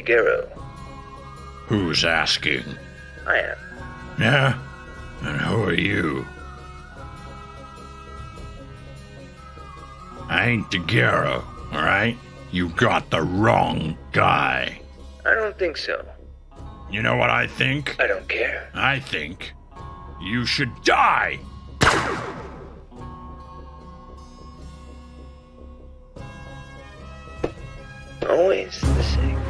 Daguerreo. Who's asking? I am. Yeah? And who are you? I ain't Daguerreo, alright? You got the wrong guy. I don't think so. You know what I think? I don't care. I think you should die! Always the same.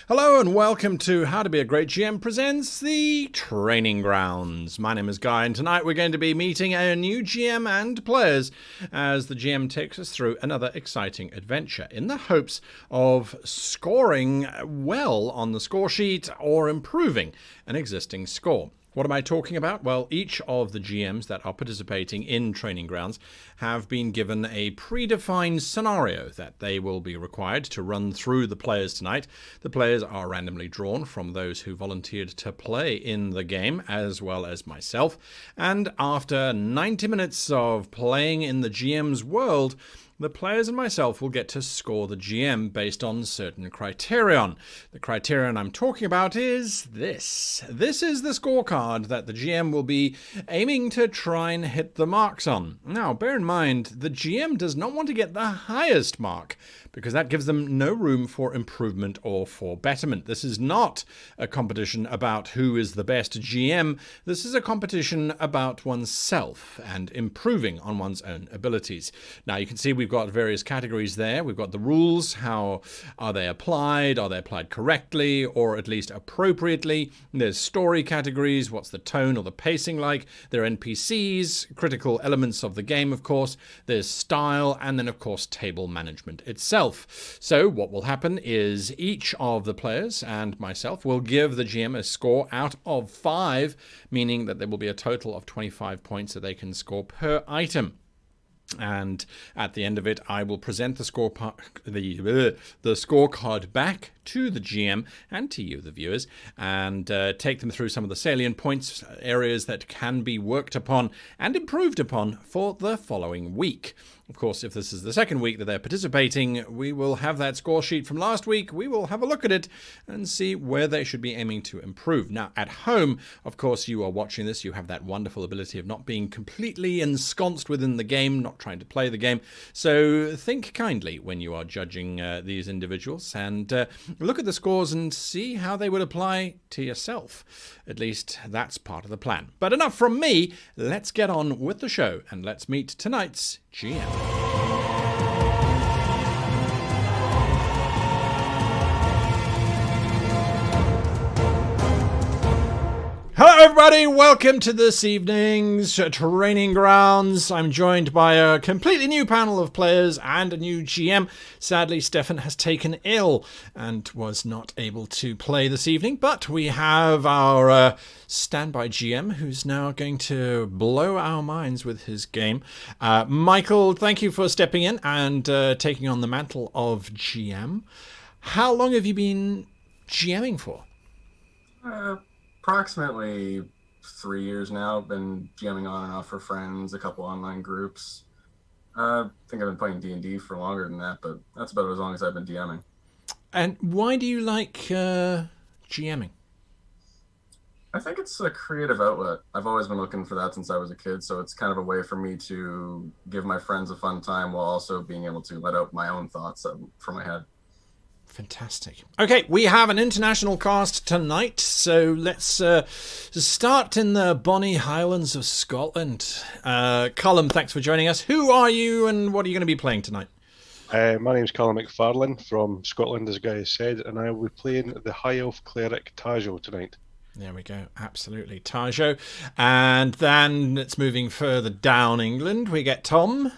Hello and welcome to How to Be a Great GM presents the Training Grounds. My name is Guy and tonight we're going to be meeting a new GM and players as the GM takes us through another exciting adventure in the hopes of scoring well on the score sheet or improving an existing score. What am I talking about? Well, each of the GMs that are participating in Training Grounds have been given a predefined scenario that they will be required to run through the players tonight. The players are randomly drawn from those who volunteered to play in the game, as well as myself. And after 90 minutes of playing in the GM's world, the players and myself will get to score the GM based on certain criterion. The criterion I'm talking about is this. This is the scorecard that the GM will be aiming to try and hit the marks on. Now, bear in mind, the GM does not want to get the highest mark because that gives them no room for improvement or for betterment. This is not a competition about who is the best GM. This is a competition about oneself and improving on one's own abilities. Now, you can see we've got various categories there. We've got the rules. How are they applied? Are they applied correctly or at least appropriately? There's story categories. What's the tone or the pacing like? There are NPCs, critical elements of the game, of course. There's style, and then, of course, table management itself. So what will happen is each of the players and myself will give the GM a score out of 5, meaning that there will be a total of 25 points that they can score per item. And at the end of it, I will present the scorecard back to the GM and to you, the viewers, and take them through some of the salient points, areas that can be worked upon and improved upon for the following week. Of course, if this is the second week that they're participating, we will have that score sheet from last week. We will have a look at it and see where they should be aiming to improve. Now, at home, of course, you are watching this. You have that wonderful ability of not being completely ensconced within the game, not trying to play the game. So think kindly when you are judging these individuals and look at the scores and see how they would apply to yourself. At least that's part of the plan. But enough from me. Let's get on with the show and let's meet tonight's GM. Hello everybody, welcome to this evening's Training Grounds. I'm joined by a completely new panel of players and a new GM. Sadly, Stefan has taken ill and was not able to play this evening, but we have our standby GM who's now going to blow our minds with his game. Michael, thank you for stepping in and taking on the mantle of GM. How long have you been GMing for? Approximately 3 years now. I've been GMing on and off for friends, a couple online groups. I think I've been playing D&D for longer than that, but that's about as long as I've been DMing. And why do you like GMing? I think it's a creative outlet. I've always been looking for that since I was a kid, so it's kind of a way for me to give my friends a fun time while also being able to let out my own thoughts from my head. Fantastic. Okay, we have an international cast tonight, so let's start in the bonny Highlands of Scotland. Colin, thanks for joining us. Who are you and what are you going to be playing tonight? My name's Colin McFarlane from Scotland, as Guy has said, and I will be playing the High Elf Cleric Tajo tonight. There we go, absolutely, Tajo. And then it's moving further down England. We get Tom.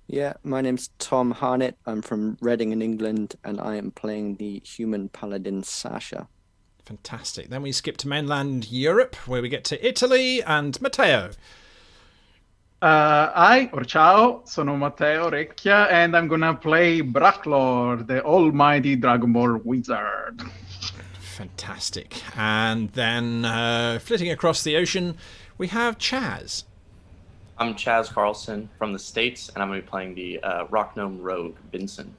Yeah, my name's Tom Harnett. I'm from Reading in England, and I am playing the human paladin Sasha. Fantastic. Then we skip to mainland Europe, where we get to Italy and Matteo. Hi, or ciao, sono Matteo Recchia, and I'm gonna play Bracklor, the almighty Dragonborn wizard. Fantastic. And then flitting across the ocean, we have Chaz. I'm Chaz Carlson from the States, and I'm going to be playing the Rock Gnome Rogue, Vincent.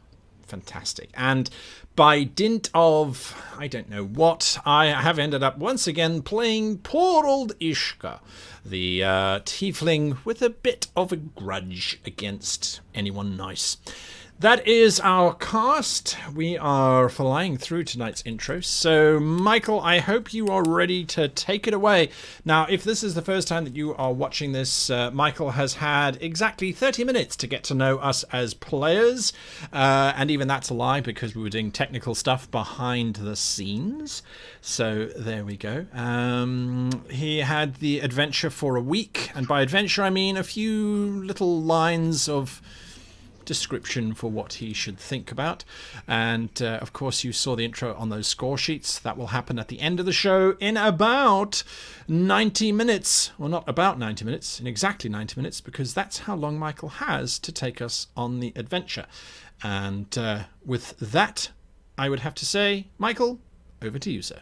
Fantastic. And by dint of, I don't know what, I have ended up once again playing poor old Ishka, the tiefling with a bit of a grudge against anyone nice. That is our cast. We are flying through tonight's intro. So, Michael, I hope you are ready to take it away. Now, if this is the first time that you are watching this, Michael has had exactly 30 minutes to get to know us as players. And even that's a lie because we were doing technical stuff behind the scenes. So, there we go. He had the adventure for a week. And by adventure, I mean a few little lines of description for what he should think about, and of course you saw the intro on those score sheets. That will happen at the end of the show in about 90 minutes, or not about 90 minutes, in exactly 90 minutes, because that's how long Michael has to take us on the adventure. And with that, I would have to say, Michael, over to you, sir.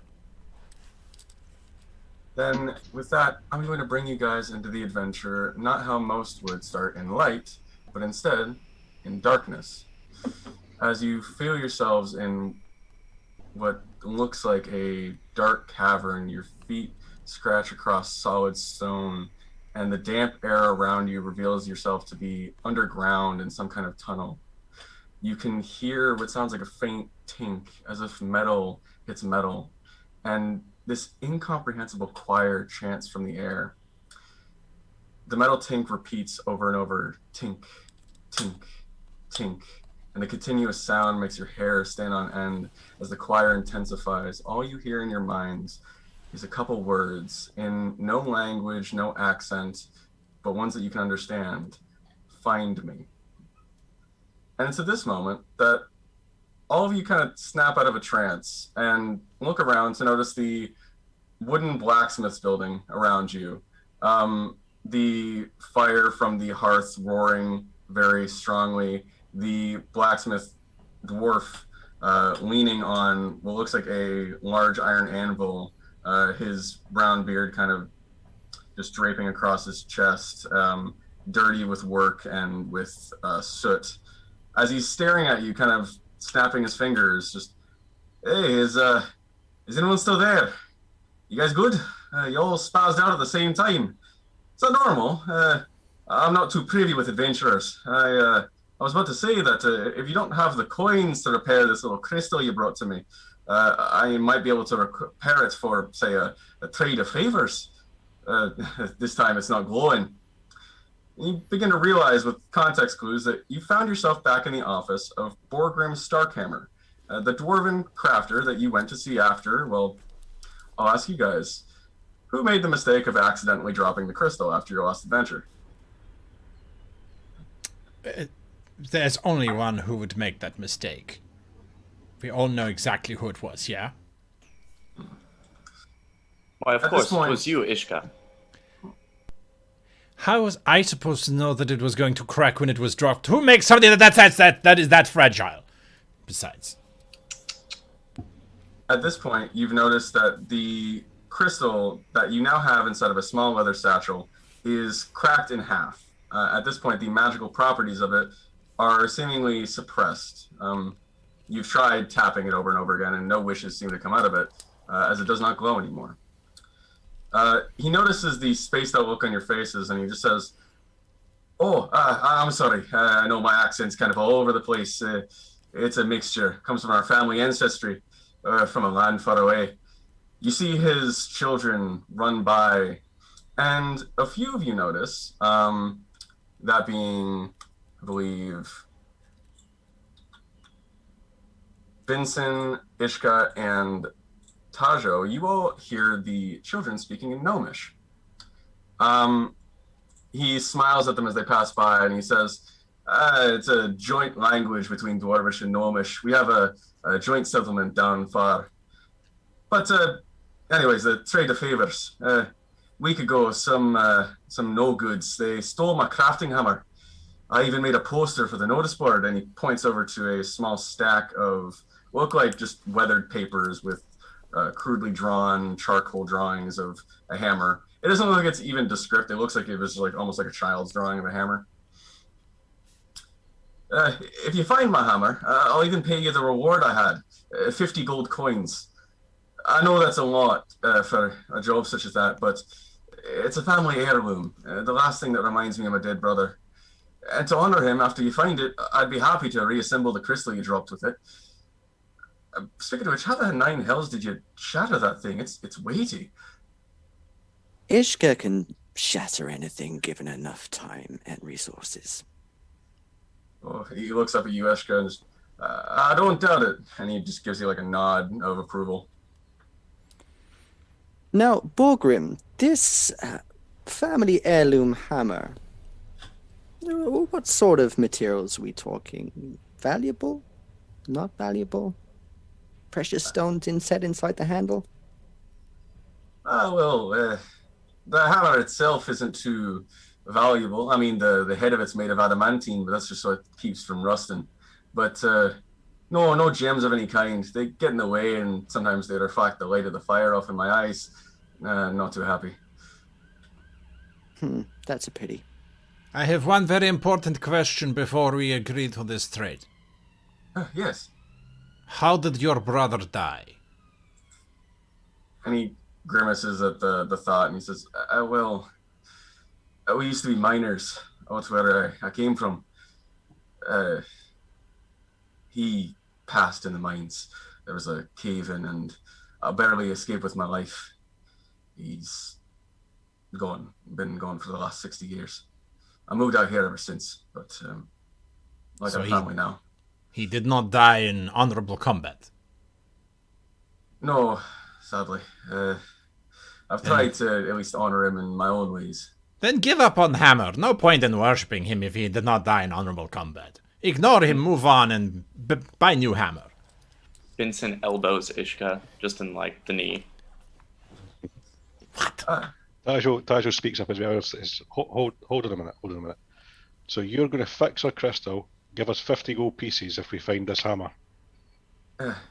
Then with that, I'm going to bring you guys into the adventure, not how most would start in light, but instead in darkness. As you feel yourselves in what looks like a dark cavern, your feet scratch across solid stone, and the damp air around you reveals yourself to be underground in some kind of tunnel. You can hear what sounds like a faint tink, as if metal hits metal, and this incomprehensible choir chants from the air. The metal tink repeats over and over, tink, tink, tink, and the continuous sound makes your hair stand on end as the choir intensifies. All you hear in your minds is a couple words in no language, no accent, but ones that you can understand. Find me. And it's at this moment that all of you kind of snap out of a trance and look around to notice the wooden blacksmith's building around you. The fire from the hearth roaring very strongly, the blacksmith dwarf leaning on what looks like a large iron anvil, his brown beard kind of just draping across his chest, dirty with work and with soot. As he's staring at you, kind of snapping his fingers, just, hey, is anyone still there? You guys good? You all spazzed out at the same time. Is that normal? I'm not too privy with adventurers. I was about to say that if you don't have the coins to repair this little crystal you brought to me, I might be able to repair it for, say, a trade of favors. This time it's not glowing. You begin to realize with context clues that you found yourself back in the office of Borgrim Starkhammer, the dwarven crafter that you went to see after. Well, I'll ask you guys, who made the mistake of accidentally dropping the crystal after your last adventure? There's only one who would make that mistake. We all know exactly who it was, yeah? Why, of course, it was you, Ishka. How was I supposed to know that it was going to crack when it was dropped? Who makes something that is that fragile? Besides. At this point, you've noticed that the crystal that you now have inside of a small leather satchel is cracked in half. At this point, the magical properties of it are seemingly suppressed. You've tried tapping it over and over again, and no wishes seem to come out of it, as it does not glow anymore. He notices the spaced out look on your faces, and he just says, "Oh, I'm sorry. I know my accent's kind of all over the place. It's a mixture. Comes from our family ancestry, from a land far away." You see his children run by, and a few of you notice, that being, I believe, Vincent, Ishka, and Tajo, you all hear the children speaking in Gnomish. He smiles at them as they pass by, and he says, it's a joint language between Dwarvish and Gnomish. We have a joint settlement down far. But anyways, the trade of favors. A week ago, some no-goods, they stole my crafting hammer. I even made a poster for the notice board, and he points over to a small stack of what look like just weathered papers with crudely drawn charcoal drawings of a hammer. It doesn't look like it's even descriptive. It looks like it was like almost like a child's drawing of a hammer. If you find my hammer, I'll even pay you the reward I had, 50 gold coins. I know that's a lot for a job such as that, but it's a family heirloom. The last thing that reminds me of my dead brother. And to honor him, after you find it, I'd be happy to reassemble the crystal you dropped with it. Speaking of which, how the nine hells did you shatter that thing? It's weighty. Ishka can shatter anything given enough time and resources. Oh, he looks up at you, Eshka, and just, I don't doubt it. And he just gives you like a nod of approval. Now, Borgrim, this family heirloom hammer, what sort of materials are we talking? Valuable? Not valuable? Precious stones set inside the handle? The hammer itself isn't too valuable. I mean, the head of it's made of adamantine, but that's just so it keeps from rusting. But no gems of any kind. They get in the way, and sometimes they reflect the light of the fire off in my eyes. Not too happy. That's a pity. I have one very important question before we agree to this trade. Yes. How did your brother die? And he grimaces at the thought, and he says, we used to be miners. That's where I came from. He passed in the mines. There was a cave-in, and I barely escaped with my life. He's been gone for the last 60 years. I moved out here ever since, but like a family now. He did not die in honorable combat? No, sadly. I've tried to at least honor him in my own ways. Then give up on Hammer. No point in worshipping him if he did not die in honorable combat. Ignore him, move on, and buy new Hammer. Vincent elbows Ishka just in like the knee. What? Tajo speaks up as well. Hold on a minute. So you're going to fix our crystal, give us 50 gold pieces if we find this hammer.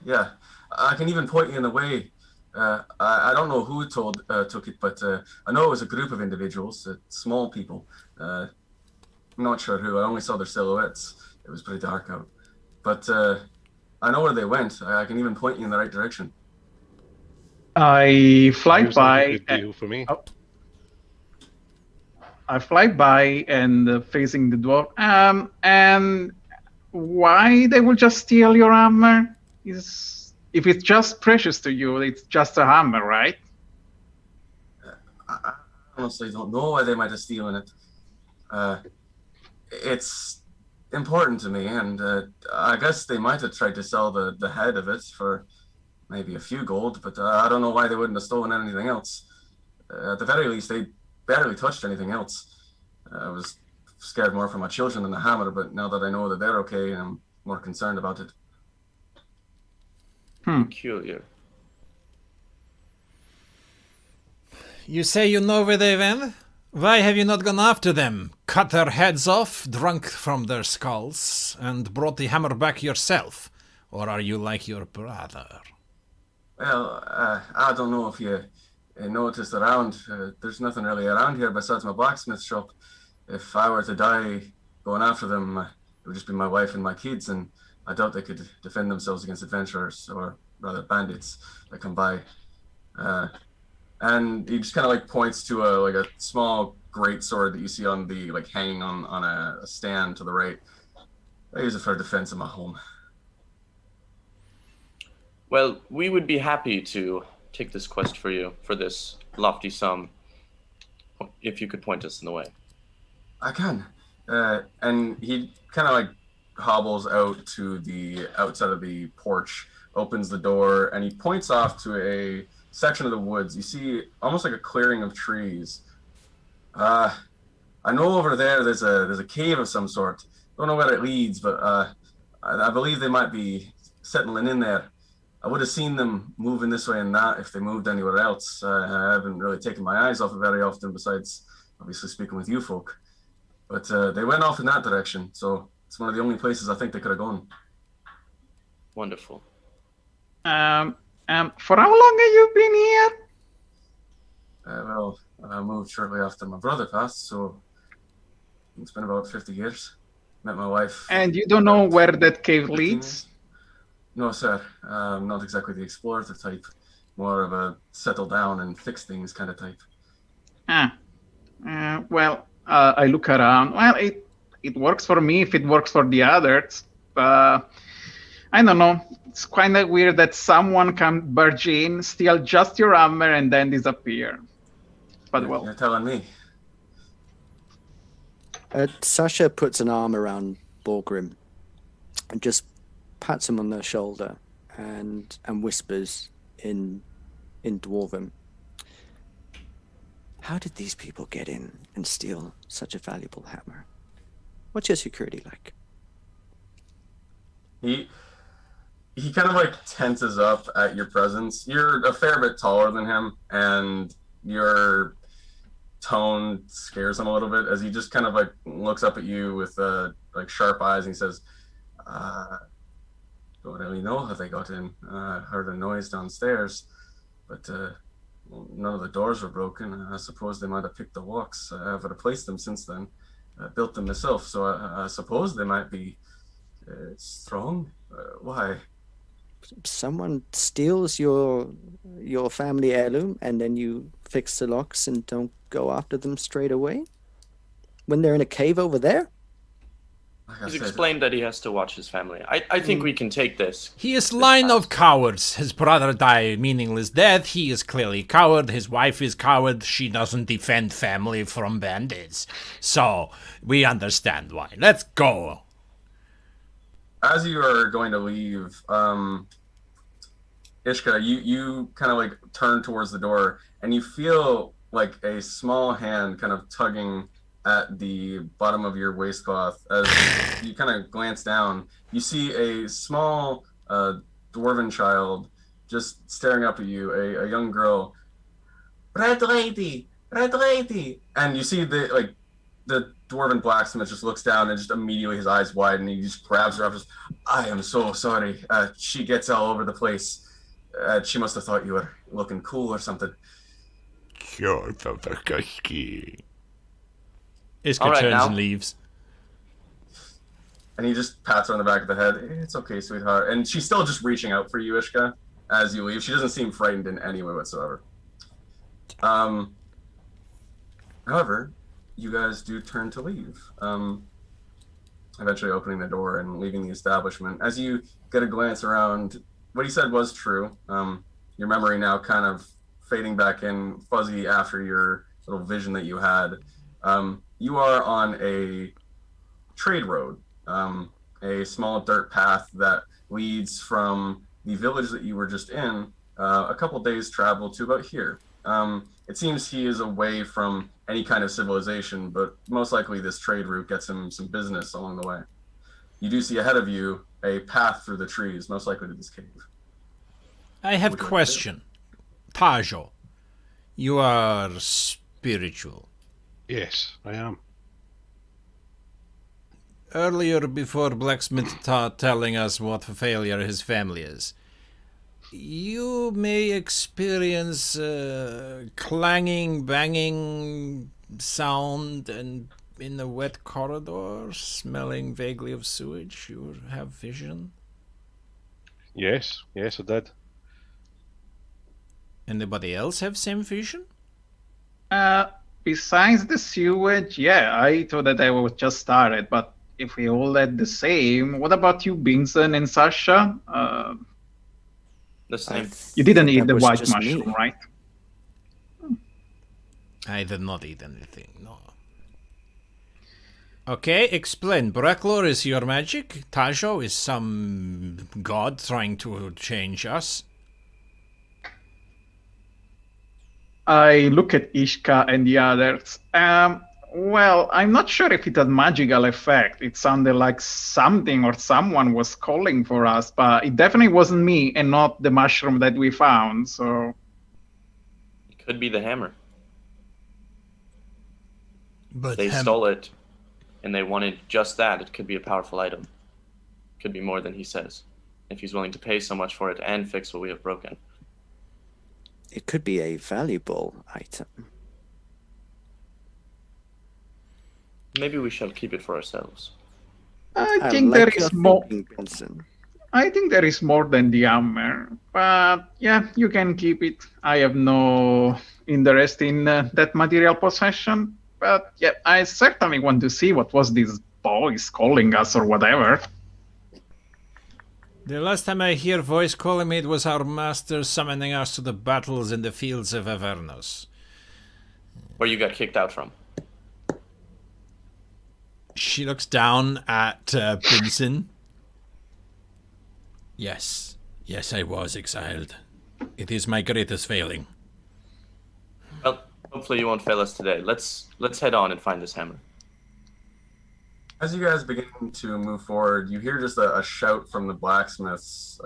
Yeah, I can even point you in the way. I don't know who took it, but I know it was a group of individuals, small people. I'm not sure who. I only saw their silhouettes. It was pretty dark out. But I know where they went. I can even point you in the right direction. I fly Sounds by. like a good deal for me. I fly by and facing the dwarf. And why they will just steal your hammer? If it's just precious to you, it's just a hammer, right? I honestly don't know why they might have stolen it. It's important to me, and I guess they might have tried to sell the head of it for maybe a few gold, but I don't know why they wouldn't have stolen anything else. At the very least, they barely touched anything else. I was scared more for my children than the hammer, but now that I know that they're okay, I'm more concerned about it. Peculiar. You say you know where they went? Why have you not gone after them, cut their heads off, drunk from their skulls, and brought the hammer back yourself? Or are you like your brother? Well, I don't know if you noticed around. There's nothing really around here besides my blacksmith shop. If I were to die going after them, it would just be my wife and my kids, and I doubt they could defend themselves against adventurers, or rather bandits, that come by. And he just kind of like points to a small great sword that you see on the hanging on a stand to the right. I use it for defense of my home. Well, we would be happy to take this quest for you for this lofty sum, if you could point us in the way. I can. And he kind of hobbles out to the outside of the porch, opens the door, and he points off to a section of the woods. You see almost like a clearing of trees. I know over there's a cave of some sort. Don't know where it leads, but I believe they might be settling in there. I would have seen them moving this way and that if they moved anywhere else. I haven't really taken my eyes off it very often, besides obviously speaking with you folk. But they went off in that direction, so it's one of the only places I think they could have gone. Wonderful. For how long have you been here? Well, I moved shortly after my brother passed, so it's been about 50 years. Met my wife. And you don't know where that cave leads? No, sir. I'm not exactly the explorative type. More of a settle down and fix things kind of type. Well, I look around. Well, it works for me if it works for the others. I don't know. It's kind of weird that someone can barge in, steal just your hammer, and then disappear. But well, You're telling me. Sasha puts an arm around Borgrim and just pats him on the shoulder and whispers in Dwarven. How did these people get in and steal such a valuable hammer? What's your security like? He kind of like tenses up at your presence. You're a fair bit taller than him, and your tone scares him a little bit as he just kind of like looks up at you with like sharp eyes, and he says, "Don't really know how they got in. Heard a noise downstairs, but none of the doors were broken. I suppose they might have picked the locks. I've replaced them since then. I built them myself, so I suppose they might be strong. Why?" Someone steals your family heirloom and then you fix the locks and don't go after them straight away? When they're in a cave over there? He's explained that he has to watch his family. I think we can take this. He is line of cowards. His brother died meaningless death. He is clearly coward. His wife is coward. She doesn't defend family from bandits. So, we understand why. Let's go. As you are going to leave, Ishka, you kind of like turn towards the door, and you feel like a small hand kind of tugging at the bottom of your waistcloth. As you kind of glance down, you see a small dwarven child just staring up at you, a young girl. Red lady, and you see the dwarven blacksmith just looks down and just immediately his eyes widen and he just grabs her up and says, "I am so sorry. She gets all over the place. She must have thought you were looking cool or something." Iska All right, turns now. and leaves. And he just pats her on the back of the head. "It's okay, sweetheart." And she's still just reaching out for you, Ishka, as you leave. She doesn't seem frightened in any way whatsoever. However, you guys do turn to leave, eventually opening the door and leaving the establishment. As you get a glance around, what he said was true. Your memory now kind of fading back in, fuzzy after your little vision that you had. You are on a trade road, a small dirt path that leads from the village that you were just in, a couple days travel to about here. It seems he is away from any kind of civilization, but most likely this trade route gets him some business along the way. You do see ahead of you a path through the trees, most likely to this cave. I have Would you like to question. Tajo, you are spiritual. Yes, I am. Earlier, before Blacksmith telling us what a failure his family is, you may experience clanging, banging sound and in the wet corridor, smelling vaguely of sewage. You have vision. Yes, I did. Anybody else have same vision? Besides the sewage, yeah, I thought that I was just started, but if we all had the same, what about you, Vincent and Sasha? The same. You didn't eat the was white just mushroom, me. right? I did not eat anything, no. Okay, explain. Brecklor is your magic? Tajo is some god trying to change us? I look at Ishka and the others. Well, I'm not sure if it had magical effect. It sounded like something or someone was calling for us, but it definitely wasn't me and not the mushroom that we found, so... It could be the hammer. But They stole it, and they wanted just that. It could be a powerful item. Could be more than he says, if he's willing to pay so much for it and fix what we have broken. It could be a valuable item. Maybe we shall keep it for ourselves. I think there your is more. thinking, Benson. I think there is more than the hammer, but yeah, you can keep it. I have no interest in that material possession, but yeah, I certainly want to see what was this voice calling us or whatever. The last time I hear voice calling me, it was our master summoning us to the battles in the fields of Avernus. Where you got kicked out from. She looks down at Binson. Yes, I was exiled. It is my greatest failing. Well, hopefully you won't fail us today. Let's head on and find this hammer. As you guys begin to move forward, you hear just a shout from the blacksmith's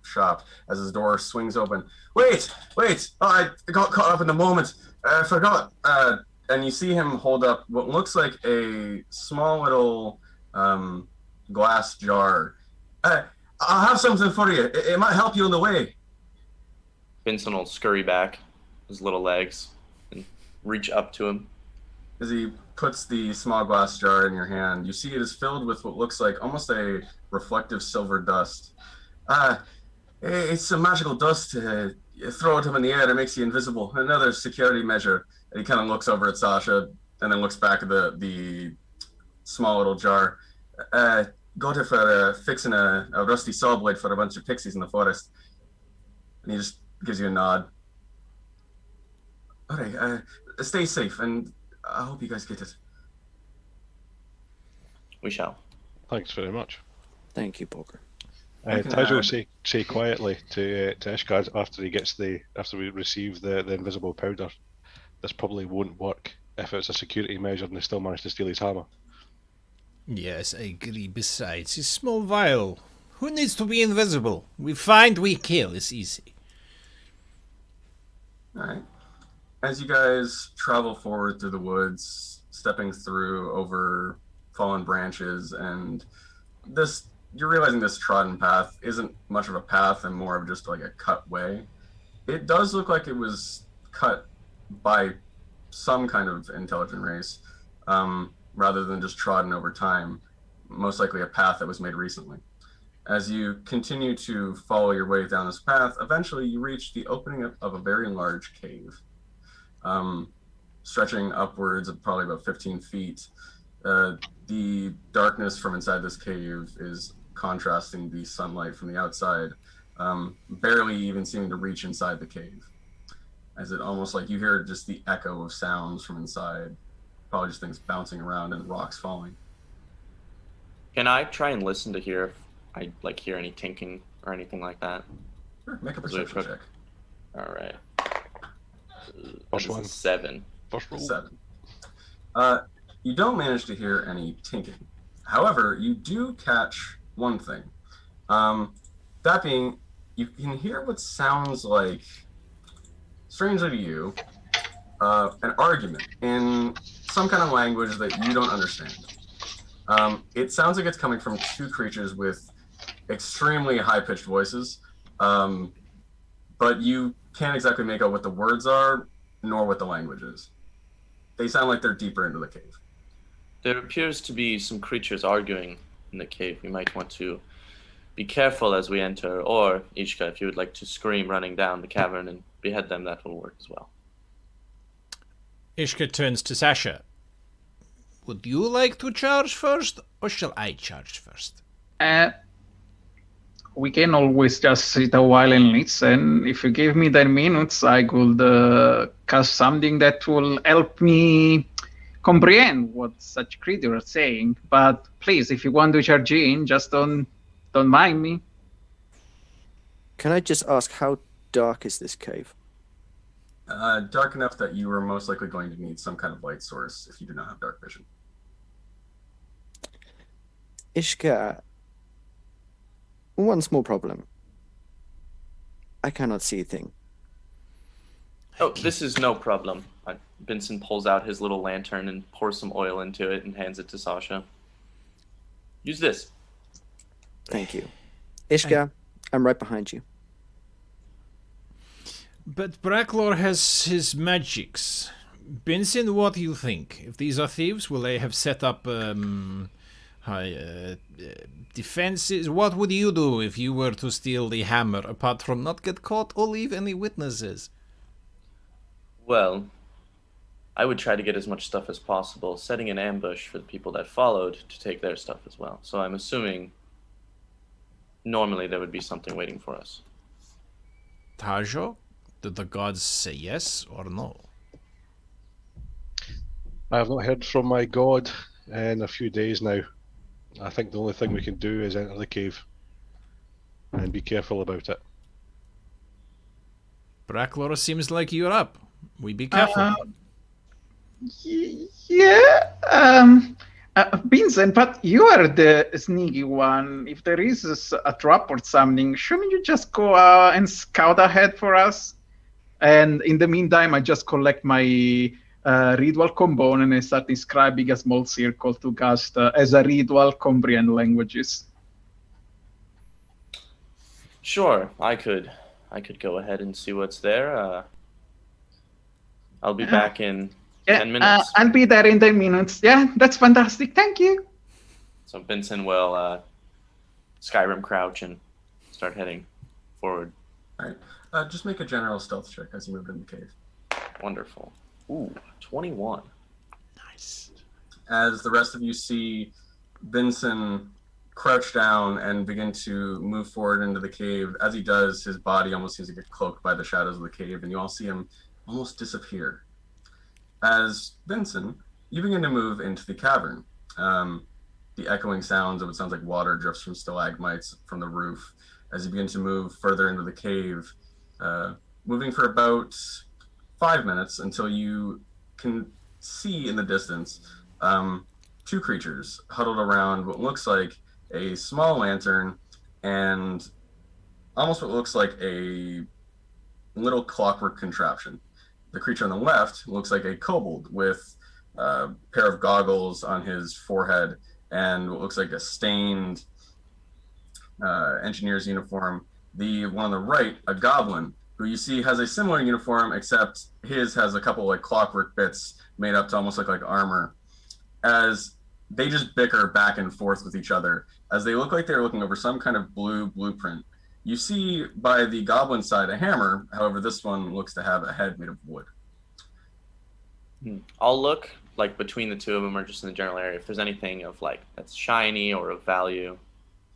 shop as his door swings open. Wait! Oh, I got caught up in the moment. I forgot. And you see him hold up what looks like a small little glass jar. I'll have something for you. It might help you on the way. Vincent will scurry back, his little legs, and reach up to him. As he puts the small glass jar in your hand, you see it is filled with what looks like almost a reflective silver dust. It's a magical dust. You throw it up in the air, it makes you invisible. Another security measure. And he kind of looks over at Sasha and then looks back at the small little jar. Got it for fixing a rusty saw blade for a bunch of pixies in the forest. And he just gives you a nod. All right, stay safe, and I hope you guys get it. We shall. Thanks very much. Thank you, Poker. Taj will say quietly to Ishgard after we receive the invisible powder. This probably won't work if it's a security measure and they still manage to steal his hammer. Yes, I agree. Besides, it's small vial. Who needs to be invisible? We find, we kill. It's easy. All right. As you guys travel forward through the woods, stepping through over fallen branches, and you're realizing this trodden path isn't much of a path and more of just like a cut way. It does look like it was cut by some kind of intelligent race, rather than just trodden over time, most likely a path that was made recently. As you continue to follow your way down this path, eventually you reach the opening of a very large cave, stretching upwards of probably about 15 feet. The darkness from inside this cave is contrasting the sunlight from the outside, barely even seeming to reach inside the cave, as it almost like you hear just the echo of sounds from inside, probably just things bouncing around and rocks falling. Can I try and listen to hear if I hear any tinking or anything like that? Sure, make a perception check. All right. First one. 7. First roll. 7. You don't manage to hear any tinking. However, you do catch one thing. That being, you can hear what sounds like, strangely to you, an argument in some kind of language that you don't understand. It sounds like it's coming from two creatures with extremely high-pitched voices, but you can't exactly make out what the words are, nor what the language is. They sound like they're deeper into the cave. There appears to be some creatures arguing in the cave. We might want to be careful as we enter, or, Ishka, if you would like to scream running down the cavern and behead them, that will work as well. Ishka turns to Sasha. Would you like to charge first, or shall I charge first? We can always just sit a while and listen. If you give me 10 minutes, I could cast something that will help me comprehend what such creatures are saying. But please, if you want to charge in, just don't mind me. Can I just ask, how dark is this cave? Dark enough that you are most likely going to need some kind of light source if you do not have dark vision. Ishka, one small problem. I cannot see a thing. Oh, this is no problem. Benson pulls out his little lantern and pours some oil into it and hands it to Sasha. Use this. Thank you. Ishka, I'm right behind you. But Bracklor has his magics. Benson, what do you think? If these are thieves, will they have set up defenses? What would you do if you were to steal the hammer, apart from not get caught or leave any witnesses? Well, I would try to get as much stuff as possible, setting an ambush for the people that followed to take their stuff as well. So I'm assuming normally there would be something waiting for us. Tajo, did the gods say yes or no? I have not heard from my god in a few days now. I think the only thing we can do is enter the cave and be careful about it. Bracklor, seems like you're up. We be careful. Yeah. Vincent, but you are the sneaky one. If there is a trap or something, shouldn't you just go and scout ahead for us? And in the meantime, I just collect my ritual component and I start describing a small circle to cast as a ritual comprehend languages. Sure, I could go ahead and see what's there. I'll be back in 10 minutes. I'll be there in 10 minutes. Yeah, that's fantastic. Thank you. So Vincent will Skyrim crouch and start heading forward. All right. Just make a general stealth check as you move in the cave. Wonderful. Ooh, 21. Nice. As the rest of you see Vincent crouch down and begin to move forward into the cave, as he does, his body almost seems to get cloaked by the shadows of the cave, and you all see him almost disappear. As Vincent, you begin to move into the cavern. The echoing sounds of it sounds like water drifts from stalagmites from the roof as you begin to move further into the cave, moving for about 5 minutes until you can see in the distance two creatures huddled around what looks like a small lantern and almost what looks like a little clockwork contraption. The creature on the left looks like a kobold with a pair of goggles on his forehead and what looks like a stained engineer's uniform. The one on the right, a goblin, who you see has a similar uniform, except his has a couple like clockwork bits made up to almost look like armor. As they just bicker back and forth with each other, as they look like they're looking over some kind of blue blueprint. You see by the goblin side a hammer, however this one looks to have a head made of wood. I'll look like between the two of them or just in the general area if there's anything of like that's shiny or of value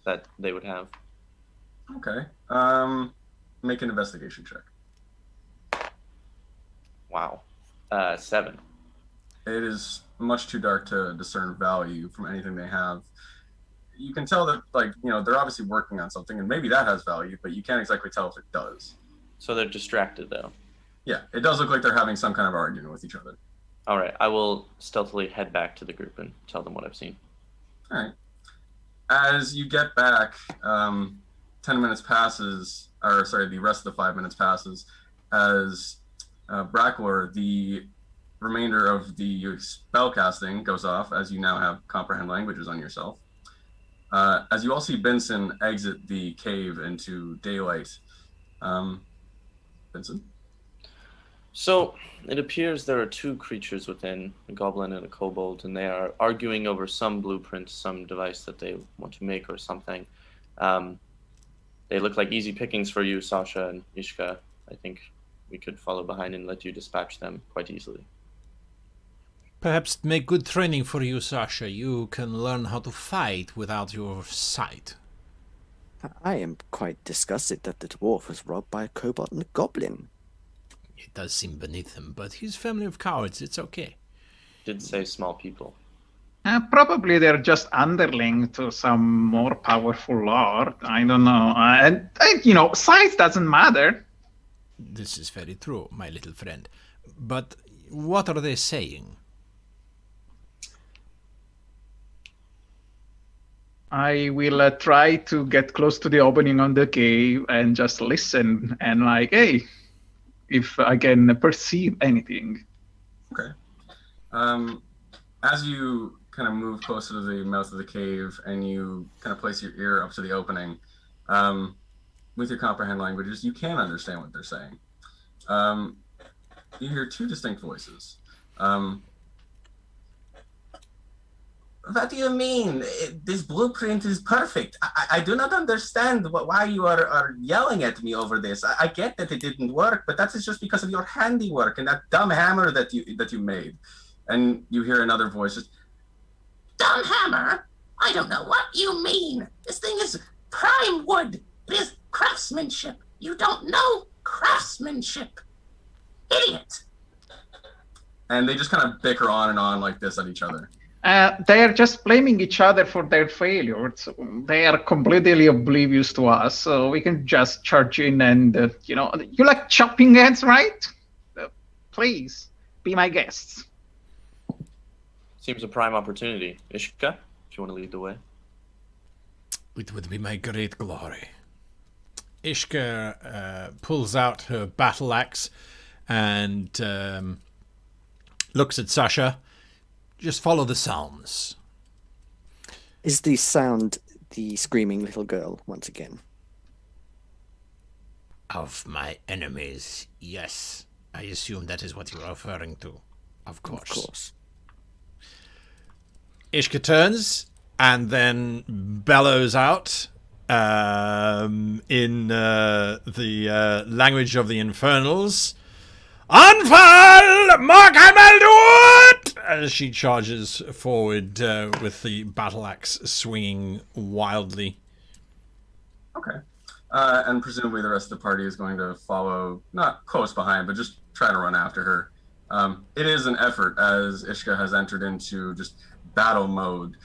that they would have. Okay. Make an investigation check. Wow. 7. It is much too dark to discern value from anything they have. You can tell that, like, you know, they're obviously working on something, and maybe that has value, but you can't exactly tell if it does. So they're distracted, though. Yeah, it does look like they're having some kind of argument with each other. All right, I will stealthily head back to the group and tell them what I've seen. All right. As you get back, 10 minutes passes, or sorry, the rest of the 5 minutes passes, as Bracklor, the remainder of the spellcasting goes off, as you now have comprehend languages on yourself. As you all see Benson exit the cave into daylight. Benson? So it appears there are two creatures within, a goblin and a kobold, and they are arguing over some blueprint, some device that they want to make or something. They look like easy pickings for you, Sasha and Ishka. I think we could follow behind and let you dispatch them quite easily. Perhaps make good training for you, Sasha. You can learn how to fight without your sight. I am quite disgusted that the dwarf was robbed by a kobold and a goblin. It does seem beneath him, but he's family of cowards. It's okay. Did say small people. Probably they're just underling to some more powerful lord. I don't know. And you know, size doesn't matter. This is very true, my little friend. But what are they saying? I will try to get close to the opening on the cave and just listen and like, hey, if I can perceive anything. Okay. As you kind of move closer to the mouth of the cave and you kind of place your ear up to the opening, with your comprehend languages, you can understand what they're saying. You hear two distinct voices. What do you mean? This blueprint is perfect. I do not understand why you are yelling at me over this. I get that it didn't work, but that is just because of your handiwork and that dumb hammer that you made. And you hear another voice just, Dumb hammer? I don't know what you mean. This thing is prime wood. It is craftsmanship. You don't know craftsmanship. Idiot. and they just kind of bicker on and on like this at each other. They are just blaming each other for their failures. They are completely oblivious to us, so we can just charge in and, you like chopping heads, right? Please, be my guests. Seems a prime opportunity. Ishka, if you want to lead the way. It would be my great glory. Ishka pulls out her battle axe and looks at Sasha. Just follow the sounds. Is the sound the screaming little girl once again? Of my enemies, yes. I assume that is what you're referring to. Of course. Of course. Ishka turns and then bellows out in the language of the Infernals. Anfall! Mark Meldut! As she charges forward with the battle axe swinging wildly. Okay. And presumably the rest of the party is going to follow, not close behind, but just try to run after her. It is an effort as Ishka has entered into just battle mode.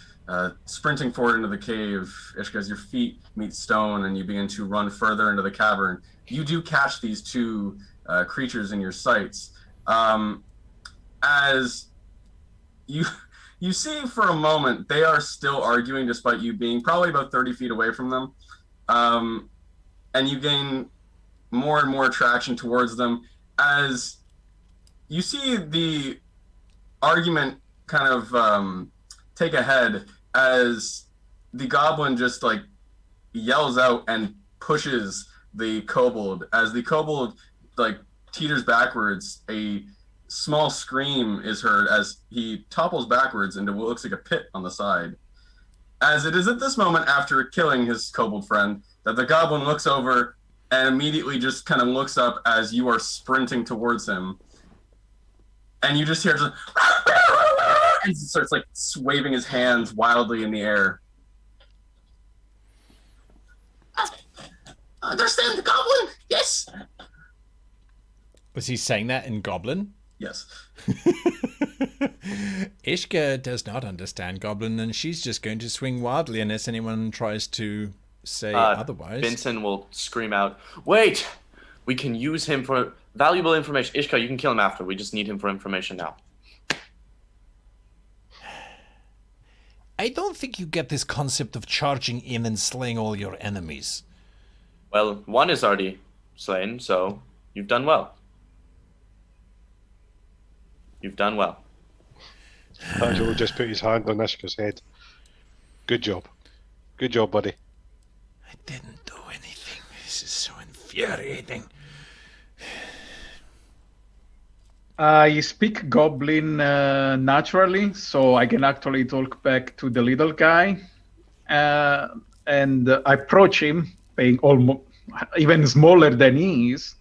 Sprinting forward into the cave, Ishka, as your feet meet stone and you begin to run further into the cavern, you do catch these two creatures in your sights. As you see for a moment, they are still arguing despite you being probably about 30 feet away from them. And you gain more and more attraction towards them as you see the argument kind of take a head as the goblin just like yells out and pushes the kobold. As the kobold like teeters backwards, a small scream is heard as he topples backwards into what looks like a pit on the side. As it is at this moment, after killing his kobold friend, that the goblin looks over and immediately just kind of looks up as you are sprinting towards him. And you just hear just, and he starts like waving his hands wildly in the air. Understand the goblin? Yes. Was he saying that in Goblin? Yes. Ishka does not understand Goblin, and she's just going to swing wildly unless anyone tries to say otherwise. Vincent will scream out, "Wait! We can use him for valuable information." Ishka, you can kill him after. We just need him for information now. I don't think you get this concept of charging in and slaying all your enemies. Well, one is already slain, so you've done well. You've done well. Nigel will just put his hand on Ishka's head. Good job. Good job, buddy. I didn't do anything. This is so infuriating. I speak Goblin naturally, so I can actually talk back to the little guy. And I approach him, being almost even smaller than he is.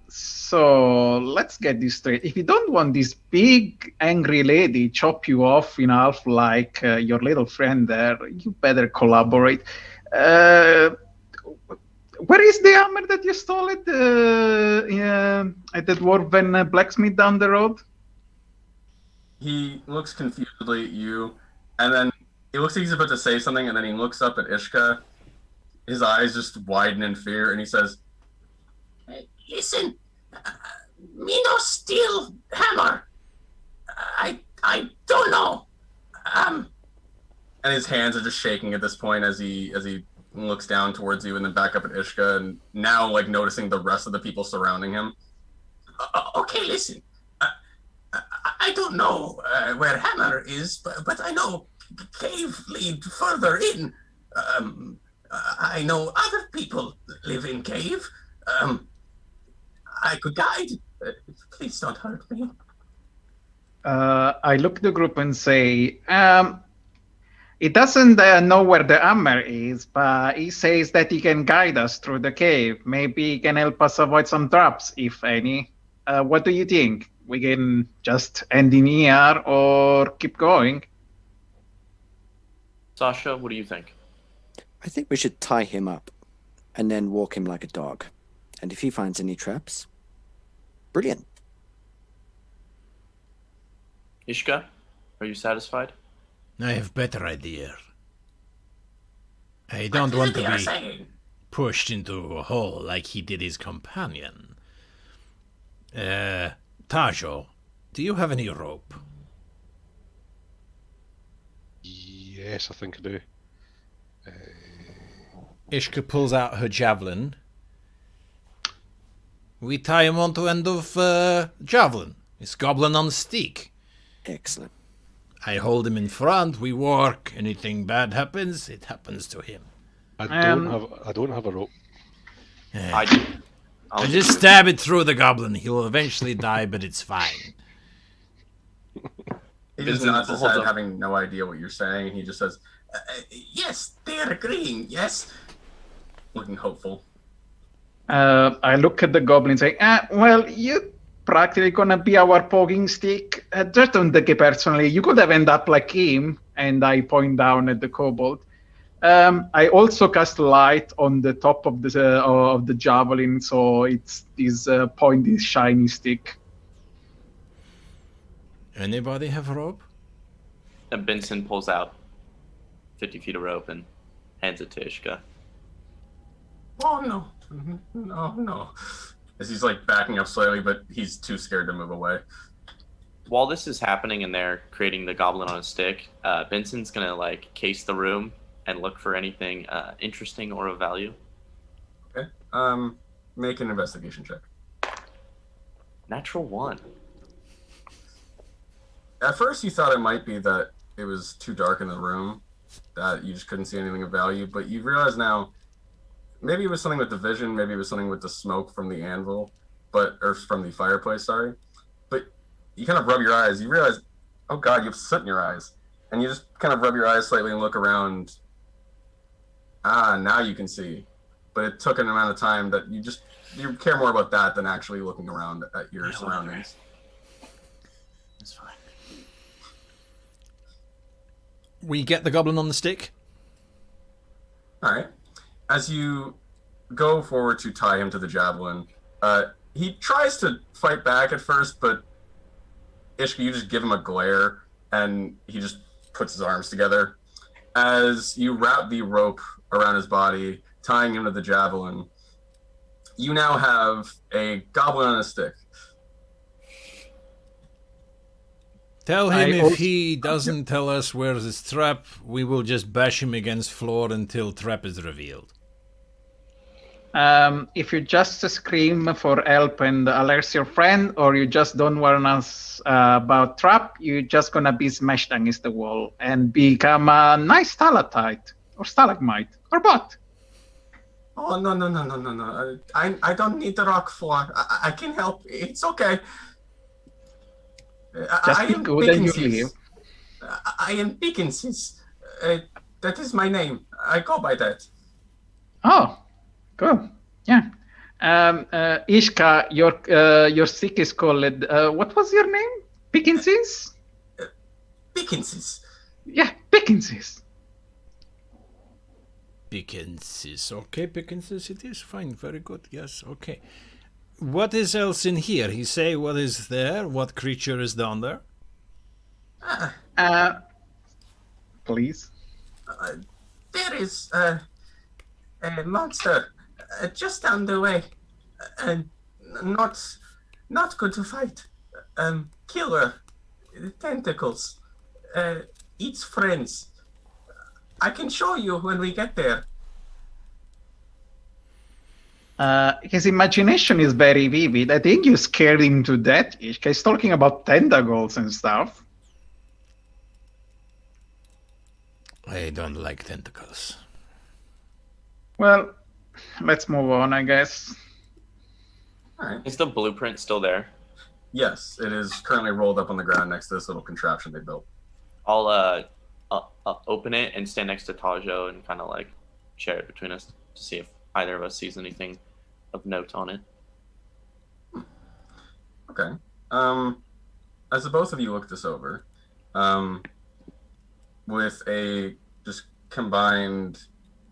So let's get this straight. If you don't want this big angry lady chop you off in half like your little friend there, you better collaborate. Where is the hammer that you stole at the dwarven blacksmith down the road? He looks confusedly at you, and then it looks like he's about to say something, and then he looks up at Ishka. His eyes just widen in fear, and he says, Listen, me no steal hammer. I don't know. and his hands are just shaking at this point as he looks down towards you and then back up at Ishka, and now like noticing the rest of the people surrounding him. Okay, listen. I don't know where hammer is, but I know cave lead further in. I know other people live in cave. I could guide. Please don't hurt me. I look at the group and say, it doesn't know where the hammer is, but he says that he can guide us through the cave. Maybe he can help us avoid some traps, if any. What do you think? We can just end in here or keep going? Sasha, what do you think? I think we should tie him up and then walk him like a dog. And if he finds any traps, brilliant. Ishka, are you satisfied? I have better idea. I don't What want is to it you're be saying? pushed into a hole like he did his companion. Tajo, do you have any rope? Yes, I think I do. Ishka pulls out her javelin. We tie him onto the end of javelin. It's goblin on stick. Excellent. I hold him in front. We walk. Anything bad happens, it happens to him. I don't have a rope. I do. I just stab it through the goblin. He'll eventually die, but it's fine. He just Vincent nods his holds head, up. having no idea what you're saying, and he just says, Yes, they're agreeing, yes. looking hopeful. I look at the goblin and say, well, you practically gonna be our poking stick. Just don't take it personally. You could have ended up like him. And I point down at the kobold. I also cast light on the top of the javelin, so it's this pointy, shiny stick. Anybody have rope? And Benson pulls out 50 feet of rope and hands it to Ishka. Oh, no. No. As he's like backing up slightly, but he's too scared to move away. While this is happening and they're creating the goblin on a stick, Benson's gonna like case the room and look for anything interesting or of value. Okay. Make an investigation check. Natural 1. At first, you thought it might be that it was too dark in the room, that you just couldn't see anything of value, but you realize now, maybe it was something with the vision, maybe it was something with the smoke from the anvil, or from the fireplace, sorry. But you kind of rub your eyes, you realize, oh god, you have soot in your eyes. And you just kind of rub your eyes slightly and look around. Now you can see. But it took an amount of time that you care more about that than actually looking around at your surroundings. That's fine. We get the goblin on the stick. All right. As you go forward to tie him to the javelin, he tries to fight back at first, but Ishka, you just give him a glare, and he just puts his arms together. As you wrap the rope around his body, tying him to the javelin, you now have a goblin on a stick. Tell him I if also- he doesn't tell us where's his trap, we will just bash him against floor until trap is revealed. If you just scream for help and alert your friend, or you just don't warn us about trap, you're just gonna be smashed against the wall and become a nice stalactite or stalagmite or both. Oh, no. I don't need the rock floor. I can help. It's okay. Just I be am good and you Pickensis. leave. I am Pickensis. That is my name. I go by that. Oh, cool. Yeah. Ishka, your stick is called. What was your name? Pickensis? Pickensis. Yeah, Pickensis. Pickensis. Okay, Pickensis it is. Fine, very good. Yes, okay. What is else in here? He say what is there? What creature is down there? Please. There is a monster just down the way. Not good to fight. Killer. Tentacles. Eats friends. I can show you when we get there. His imagination is very vivid. I think you scared him to death. Ishka. He's talking about tentacles and stuff. I don't like tentacles. Well, let's move on, I guess. All right. Is the blueprint still there? Yes, it is currently rolled up on the ground next to this little contraption they built. I'll open it and stand next to Tajo and kind of like share it between us to see if either of us sees anything of note on it. Okay. As the both of you look this over, with a just combined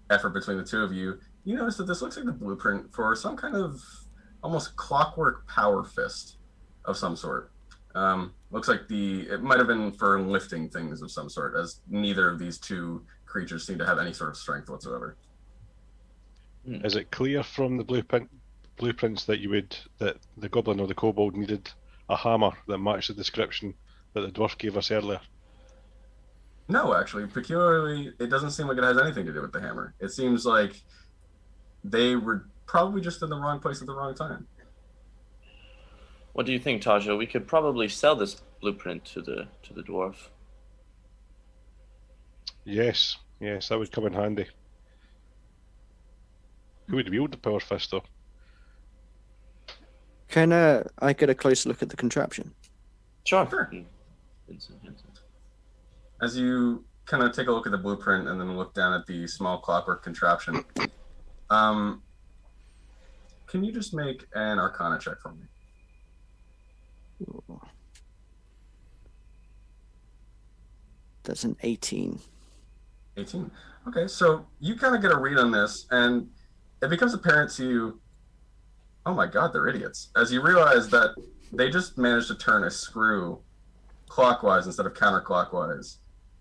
effort between the two of you, you notice that this looks like the blueprint for some kind of almost clockwork power fist of some sort. Looks like it might have been for lifting things of some sort, as neither of these two creatures seem to have any sort of strength whatsoever. Is it clear from the blueprints that that the goblin or the kobold needed a hammer that matched the description that the dwarf gave us earlier? No, actually, peculiarly, it doesn't seem like it has anything to do with the hammer. It seems like they were probably just in the wrong place at the wrong time. What do you think, Tajo? We could probably sell this blueprint to the dwarf. Yes, that would come in handy. Who would wield the power fist, though? Can I get a closer look at the contraption? Sure. As you kind of take a look at the blueprint and then look down at the small clockwork contraption, can you just make an Arcana check for me? That's an 18. 18. Okay, so you kind of get a read on this, and it becomes apparent to you, oh my god, they're idiots. As you realize that they just managed to turn a screw clockwise instead of counterclockwise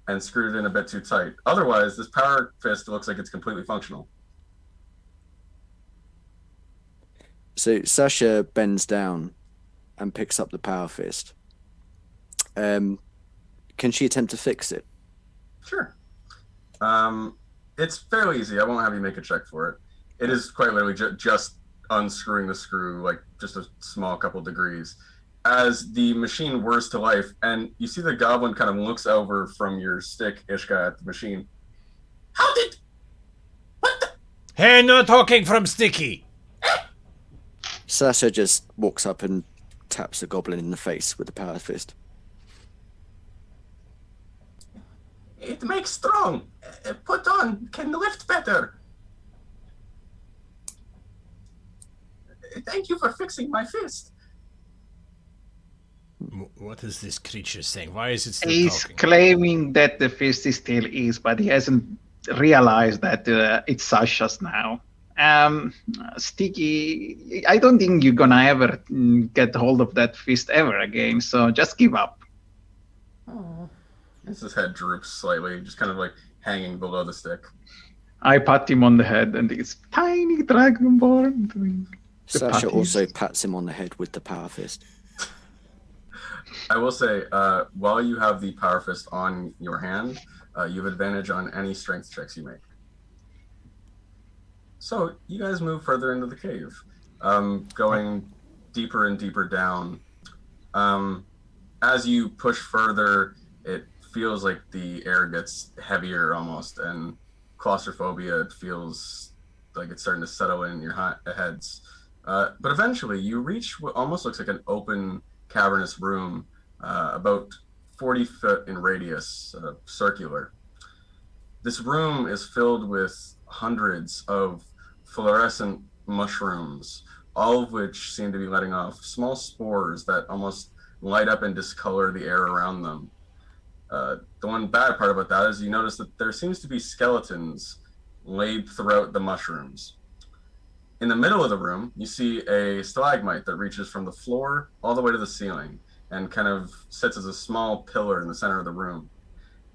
and screwed it in a bit too tight. Otherwise, this power fist looks like it's completely functional. So Sasha bends down and picks up the power fist. Can she attempt to fix it? Sure. It's fairly easy. I won't have you make a check for it. It is quite literally just unscrewing the screw, like just a small couple degrees. As the machine whirs to life, and you see the goblin kind of looks over from your stick, Ishka, at the machine. How did? What the? Hey, no talking from Sticky! Sasha just walks up and taps the goblin in the face with the power fist. It makes strong. Put on. Can lift better. Thank you for fixing my fist. What is this creature saying? Why is it still He's talking? claiming that the fist is still is, but he hasn't realized that it's Sasha's now. Sticky, I don't think you're gonna ever get hold of that fist ever again, so just give up. Oh. His head droops slightly, just kind of like hanging below the stick. I pat him on the head, and it's tiny dragonborn doing the Sasha patties. also pats him on the head with the power fist. I will say, while you have the power fist on your hand, you have advantage on any strength checks you make. So you guys move further into the cave, going deeper and deeper down. As you push further, it feels like the air gets heavier almost, and claustrophobia feels like it's starting to settle in your heads. But eventually you reach what almost looks like an open cavernous room, about 40 foot in radius, circular. This room is filled with hundreds of fluorescent mushrooms, all of which seem to be letting off small spores that almost light up and discolor the air around them. The one bad part about that is you notice that there seems to be skeletons laid throughout the mushrooms. In the middle of the room, you see a stalagmite that reaches from the floor all the way to the ceiling and kind of sits as a small pillar in the center of the room.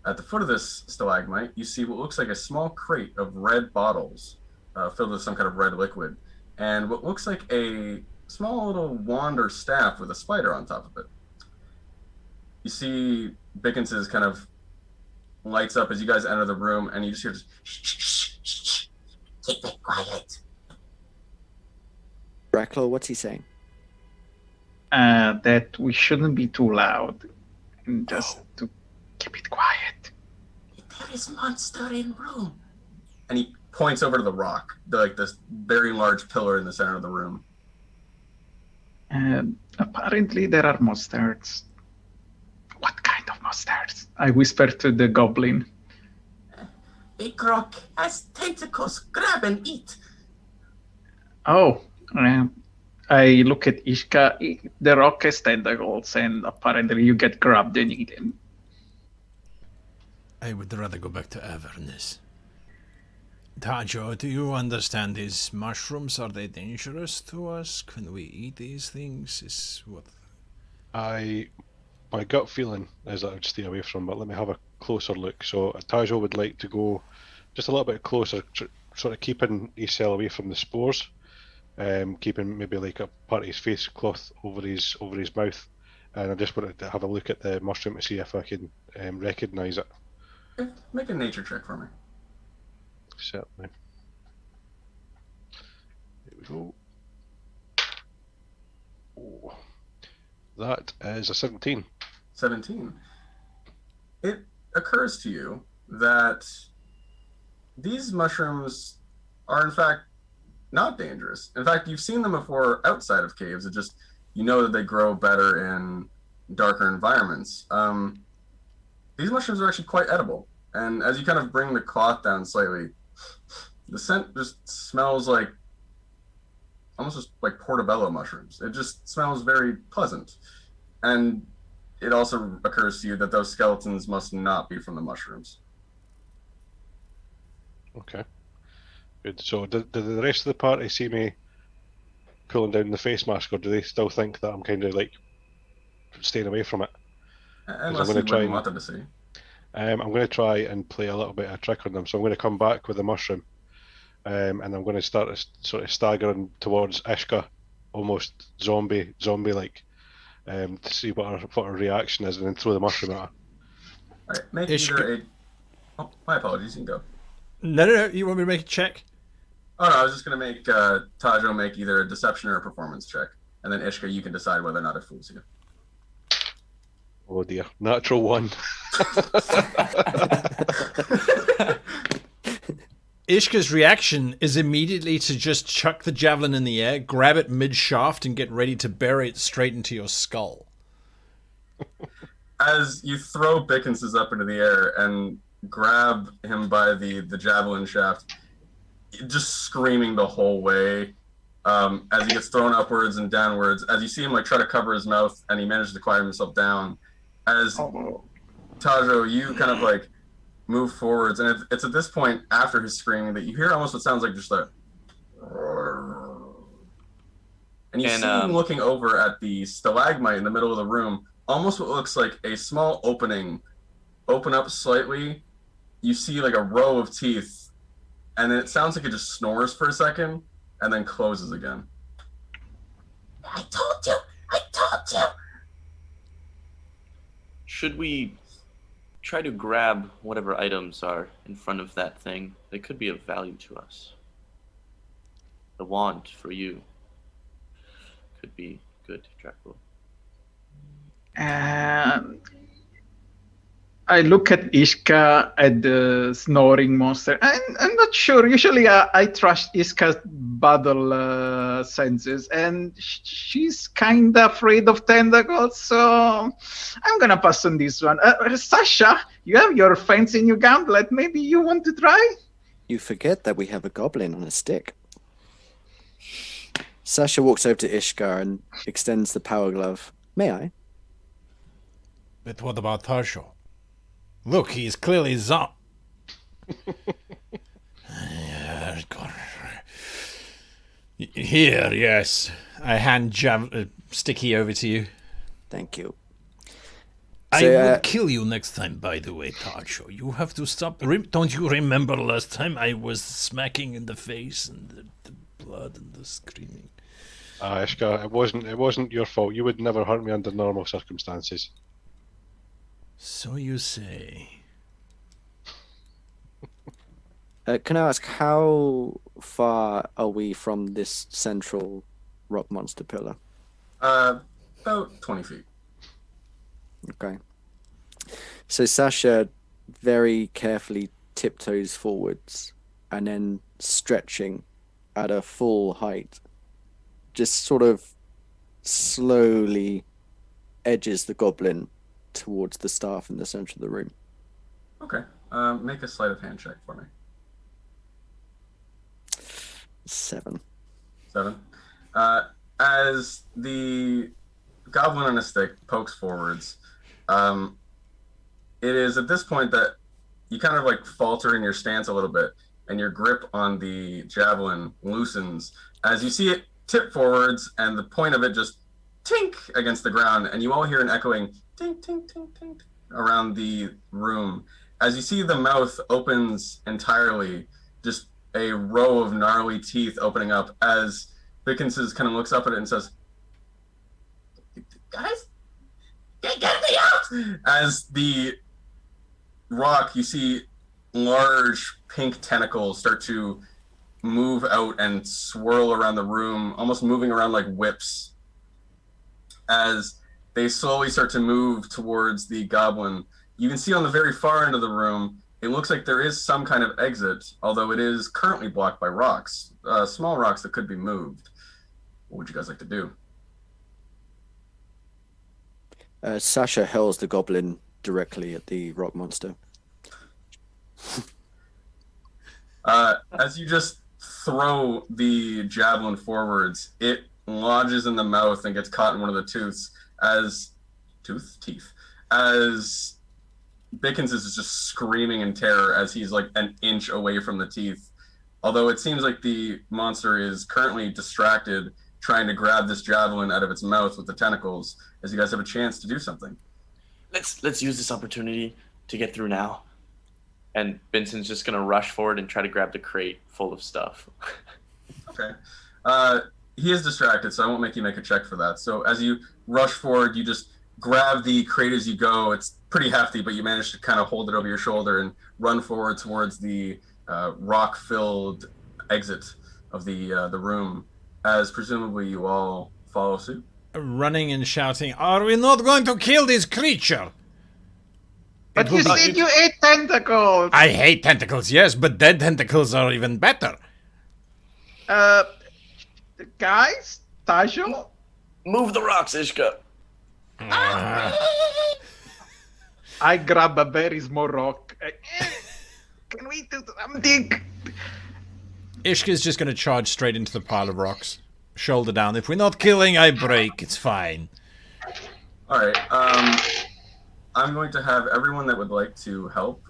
At the foot of this stalagmite, you see what looks like a small crate of red bottles filled with some kind of red liquid, and what looks like a small little wand or staff with a spider on top of it. You see Bickins's kind of lights up as you guys enter the room, and you just hear this, Shh, shh, shh, shh. Keep it quiet. Bracklow, what's he saying? That we shouldn't be too loud, and just to keep it quiet. There is monster in room. and he points over to the rock, like this very large pillar in the center of the room. Apparently, there are mustards. What kind of mustards? I whisper to the goblin. A croc has tentacles. Grab and eat. Oh, I look at Ishka. The rock has tentacles, and apparently you get grabbed and eaten. I would rather go back to Avernus. Tajo, do you understand these mushrooms? Are they dangerous to us? Can we eat these things? My gut feeling is that I would stay away from, but let me have a closer look. So Tajo would like to go just a little bit closer, sort of keeping Isel away from the spores, keeping maybe like a part of his face cloth over his mouth, and I just wanted to have a look at the mushroom to see if I can recognise it. Make a nature check for me. Certainly. Here we go. Oh, that is a 17. 17. It occurs to you that these mushrooms are in fact not dangerous. In fact, you've seen them before outside of caves. It just, you know that they grow better in darker environments. These mushrooms are actually quite edible. And as you kind of bring the cloth down slightly, the scent just smells like almost just like portobello mushrooms. It just smells very pleasant. And it also occurs to you that those skeletons must not be from the mushrooms. Okay. Good. So did the rest of the party see me pulling down the face mask, or do they still think that I'm kind of like staying away from it? Unless you wouldn't want them to see. I'm going to try and play a little bit of a trick on them. So I'm going to come back with a mushroom, and I'm going to start sort of staggering towards Ishka, almost zombie-like, to see what her reaction is, and then throw the mushroom at her. All right, make either a... Oh, my apologies, you can go. No. You want me to make a check? Oh, no, I was just going to make Tajo make either a deception or a performance check. And then Ishka, you can decide whether or not it fools you. Oh dear, natural one. Ishka's reaction is immediately to just chuck the javelin in the air, grab it mid-shaft, and get ready to bury it straight into your skull. As you throw Bickenses up into the air and grab him by the javelin shaft, just screaming the whole way, as he gets thrown upwards and downwards, as you see him like try to cover his mouth, and he manages to quiet himself down. As Tajo, you kind of like move forwards, and it's at this point after his screaming that you hear almost what sounds like just a... And you see him looking over at the stalagmite in the middle of the room, almost what looks like a small opening open up slightly. You see like a row of teeth, and then it sounds like it just snores for a second, and then closes again. I told you! Should we try to grab whatever items are in front of that thing? They could be of value to us. The wand for you could be good, Dracula. I look at Ishka at the snoring monster. I'm not sure. Usually I trust Ishka's battle senses, and she's kind of afraid of tentacles, so I'm going to pass on this one. Sasha, you have your fancy new gauntlet. Maybe you want to try? You forget that we have a goblin on a stick. Sasha walks over to Ishka and extends the power glove. May I? But what about Tarsho? Look, he's clearly Here, yes. I hand Sticky over to you. Thank you. I will kill you next time, by the way, Tarsho. You have to stop. Don't you remember last time I was smacking in the face and the blood and the screaming? Ishka, it wasn't your fault. You would never hurt me under normal circumstances. So you say. Can I ask, how far are we from this central rock monster pillar? About 20 feet. Okay. So Sasha very carefully tiptoes forwards and then stretching at a full height, just sort of slowly edges the goblin towards the staff in the center of the room. Okay. Make a sleight of hand check for me. 7. 7. As the goblin on a stick pokes forwards, it is at this point that you kind of like falter in your stance a little bit, and your grip on the javelin loosens as you see it tip forwards, and the point of it just tink against the ground, and you all hear an echoing tink, tink, tink, tink around the room. As you see the mouth opens entirely, just a row of gnarly teeth opening up as Dickinson kind of looks up at it and says, "Guys, get me out!" As the rock, you see large pink tentacles start to move out and swirl around the room, almost moving around like whips. As they slowly start to move towards the goblin, you can see on the very far end of the room, it looks like there is some kind of exit, although it is currently blocked by rocks, small rocks that could be moved. What would you guys like to do? Sasha hurls the goblin directly at the rock monster. As you just throw the javelin forwards, it lodges in the mouth and gets caught in one of the teeth. As Bickens is just screaming in terror as he's like an inch away from the teeth. Although it seems like the monster is currently distracted, trying to grab this javelin out of its mouth with the tentacles, as you guys have a chance to do something. Let's use this opportunity to get through now. And Benson's just gonna rush forward and try to grab the crate full of stuff. Okay. He is distracted, so I won't make you make a check for that. So as you rush forward, you just grab the crate as you go. It's pretty hefty, but you manage to kind of hold it over your shoulder and run forward towards the rock-filled exit of the room, as presumably you all follow suit. Running and shouting, "Are we not going to kill this creature?" But you said you ate tentacles! I hate tentacles, yes, but dead tentacles are even better. Guys? Tajo? Move the rocks, Ishka. I grab a very small rock. Can we do something? Ishka's just going to charge straight into the pile of rocks. Shoulder down. If we're not killing, I break. It's fine. All right. I'm going to have everyone that would like to help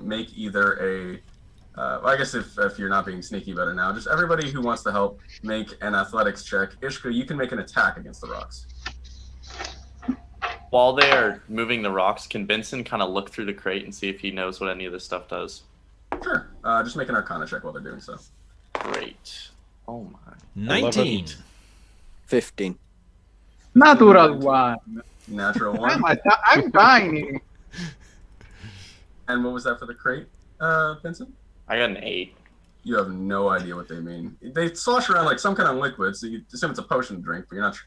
make either a... well, I guess if you're not being sneaky about it now, just everybody who wants to help make an athletics check. Ishka, you can make an attack against the rocks. While they're moving the rocks, can Benson kind of look through the crate and see if he knows what any of this stuff does? Sure. Just make an Arcana check while they're doing so. Great. Oh my. 19. 15. Natural one. Natural one. I'm tiny. And what was that for the crate, Vincent? I got an 8. You have no idea what they mean. They slosh around like some kind of liquid, so you assume it's a potion to drink, but you're not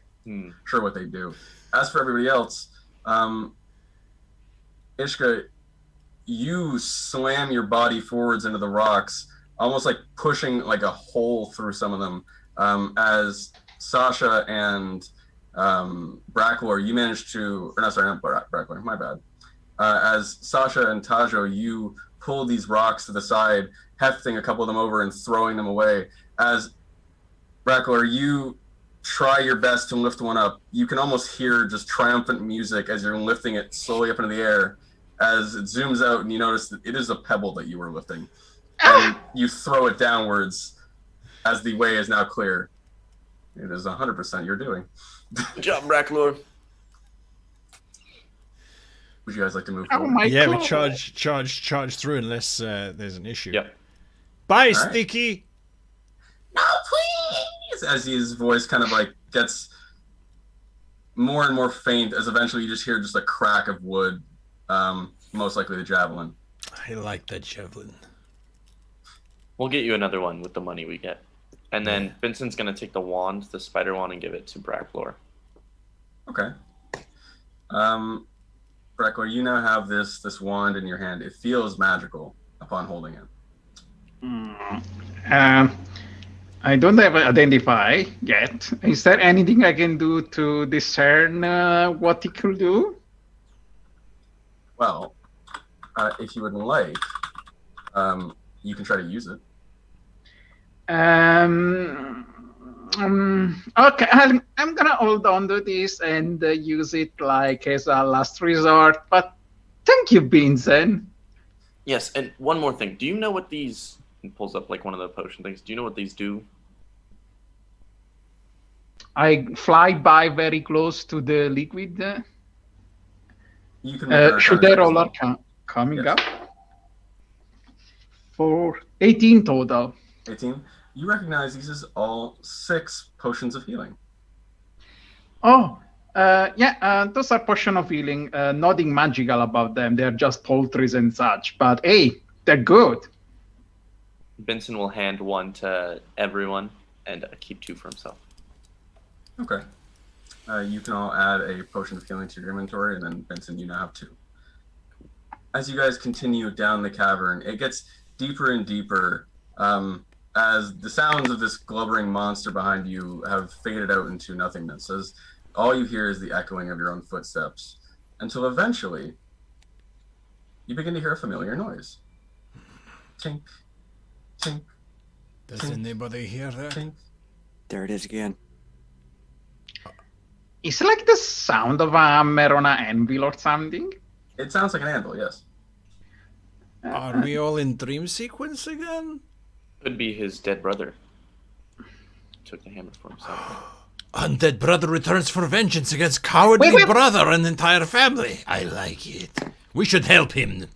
sure what they do. As for everybody else, Ishka, you slam your body forwards into the rocks, almost like pushing like a hole through some of them. As Sasha and Bracklor, you managed to, or not, sorry, not Bracklor, my bad. As Sasha and Tajo, you pull these rocks to the side, hefting a couple of them over and throwing them away. As Bracklor, you try your best to lift one up. You can almost hear just triumphant music as you're lifting it slowly up into the air. As it zooms out and you notice that it is a pebble that you were lifting. And you throw it downwards as the way is now clear. It is 100% you're doing. Good job, Bracklor. Would you guys like to move Oh forward? my Yeah, god. we charge through unless there's an issue. Yep. Bye, right. Sticky. No, please! As his voice kind of like gets more and more faint, as eventually you just hear just a crack of wood, most likely the javelin. I like that javelin. We'll get you another one with the money we get. And then Vincent's going to take the wand, the spider wand, and give it to Bracklor. Okay. Bracklor, you now have this wand in your hand. It feels magical upon holding it. I don't have an identify yet. Is there anything I can do to discern what he could do? Well, if you would like, you can try to use it. Okay, I'm gonna hold on to this and use it like as a last resort. But thank you, Vincent. Yes, and one more thing. Do you know what these... He pulls up like one of the potion things. Do you know what these do? I fly by very close to the liquid. You can make an Should arcana I check as roll well. coming Yes. up? For 18 total. 18. You recognize these is all 6 potions of healing. Oh, those are potion of healing. Nothing magical about them. They're just poultries and such. But hey, they're good. Benson will hand one to everyone and keep 2 for himself. Okay. You can all add a potion of healing to your inventory, and then Benson, you now have 2. As you guys continue down the cavern, it gets deeper and deeper as the sounds of this blubbering monster behind you have faded out into nothingness, as all you hear is the echoing of your own footsteps, until eventually you begin to hear a familiar noise. Tink, tink, Does anybody hear that? tink. There it is again. It's like the sound of a hammer on an anvil or something. It sounds like an anvil, yes. Are we all in dream sequence again? Could be his dead brother. Took the hammer for himself. Undead brother returns for vengeance against cowardly Wait. brother and entire family. I like it. We should help him.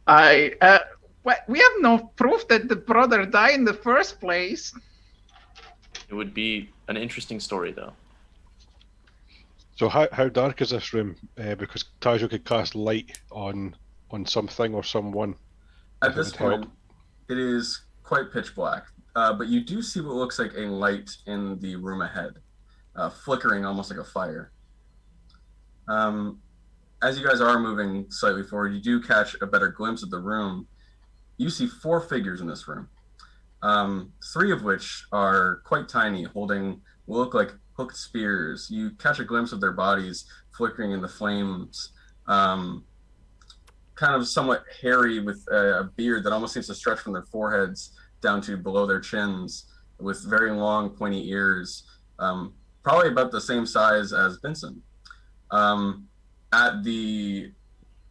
We have no proof that the brother died in the first place. It would be an interesting story, though. So how dark is this room? Because Tajo could cast light on something or someone. At if it this would help. point, it is quite pitch black, but you do see what looks like a light in the room ahead, flickering almost like a fire. As you guys are moving slightly forward, you do catch a better glimpse of the room. You see 4 figures in this room, 3 of which are quite tiny, holding what look like hooked spears. You catch a glimpse of their bodies flickering in the flames, kind of somewhat hairy with a beard that almost seems to stretch from their foreheads down to below their chins, with very long pointy ears, probably about the same size as Vincent. At the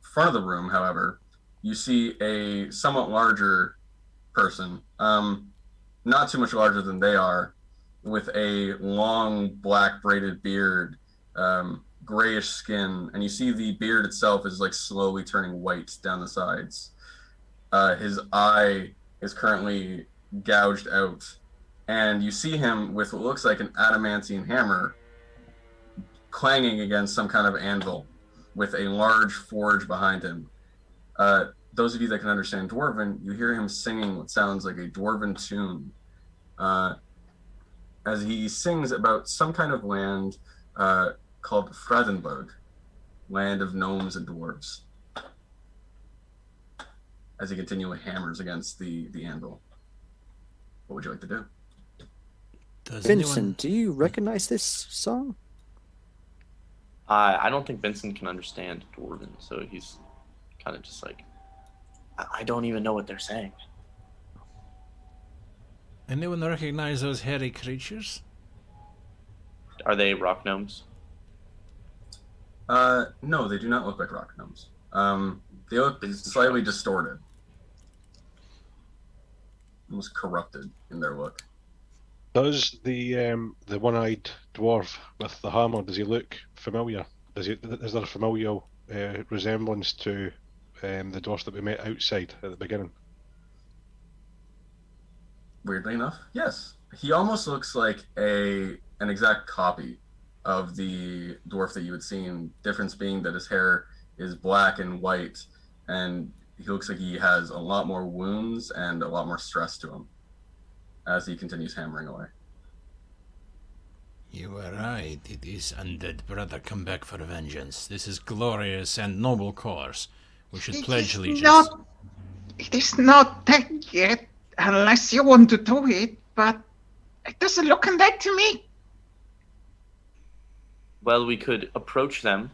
front of the room, however, you see a somewhat larger person, not too much larger than they are, with a long black braided beard, grayish skin, and you see the beard itself is like slowly turning white down the sides. His eye is currently gouged out, and you see him with what looks like an adamantine hammer clanging against some kind of anvil with a large forge behind him. Those of you that can understand Dwarven, you hear him singing what sounds like a Dwarven tune as he sings about some kind of land called Fradenburg, land of gnomes and dwarves, as he continually hammers against the anvil. What would you like to do? Does Vincent, do you recognize this song? I don't think Benson can understand Dwarven, so he's kind of just like, I don't even know what they're saying. anyone recognize those hairy creatures? Are they rock gnomes? No, they do not look like rock gnomes. They look slightly distorted, almost corrupted in their look. Does the one-eyed dwarf with the hammer, does he look familiar? Is there a familial resemblance to the dwarf that we met outside at the beginning? Weirdly enough, yes. He almost looks like an exact copy of the dwarf that you had seen. Difference being that his hair is black and white, and he looks like he has a lot more wounds and a lot more stress to him as he continues hammering away. You were right. It is undead brother come back for vengeance. This is glorious and noble cause. We should pledge allegiance. It is not that yet. unless you want to do it, but it doesn't look like that to me. Well, we could approach them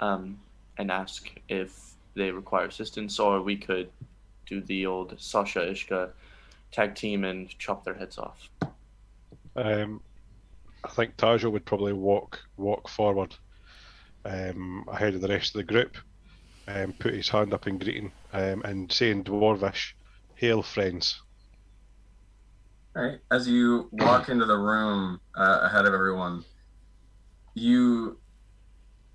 and ask if they require assistance, or we could do the old Sasha Ishka tag team and chop their heads off. I think Tajo would probably walk forward ahead of the rest of the group, put his hand up in greeting, and say in Dwarvish, "Hail, friends." All right. As you walk into the room ahead of everyone, you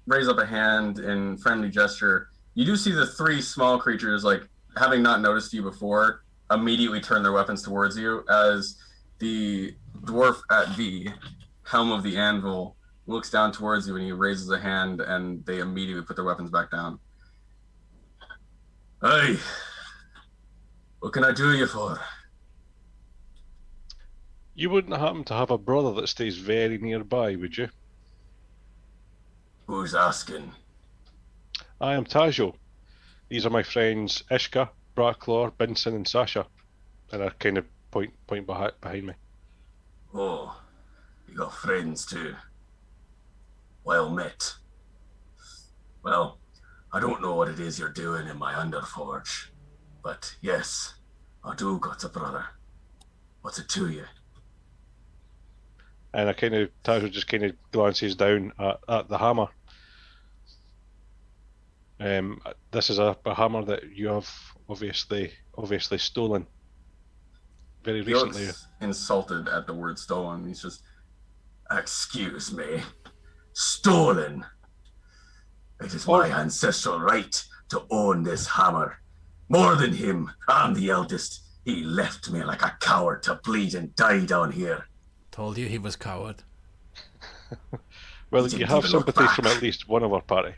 raise up a hand in friendly gesture. You do see the three small creatures, like, having not noticed you before, immediately turn their weapons towards you as the dwarf at the helm of the anvil looks down towards you and he raises a hand and they immediately put their weapons back down. Hey, what can I do you for? You wouldn't happen to have a brother that stays very nearby, would you? Who's asking? I am Tajo. These are my friends Ishka, Bracklaw, Binson, and Sasha. And I kind of point behind me. Oh, you got friends too. Well met. Well, I don't know what it is you're doing in my Underforge, but yes, I do got a brother. What's it to you? And Tajo just kind of glances down at the hammer. This is a hammer that you have obviously stolen very He recently. looks insulted at the word stolen. He's just, Excuse me. Stolen. It is my ancestral right to own this hammer. More than him, I'm the eldest. He left me like a coward to bleed and die down here. Told you he was coward. Well, He you didn't have even look sympathy from back. at least one of our party.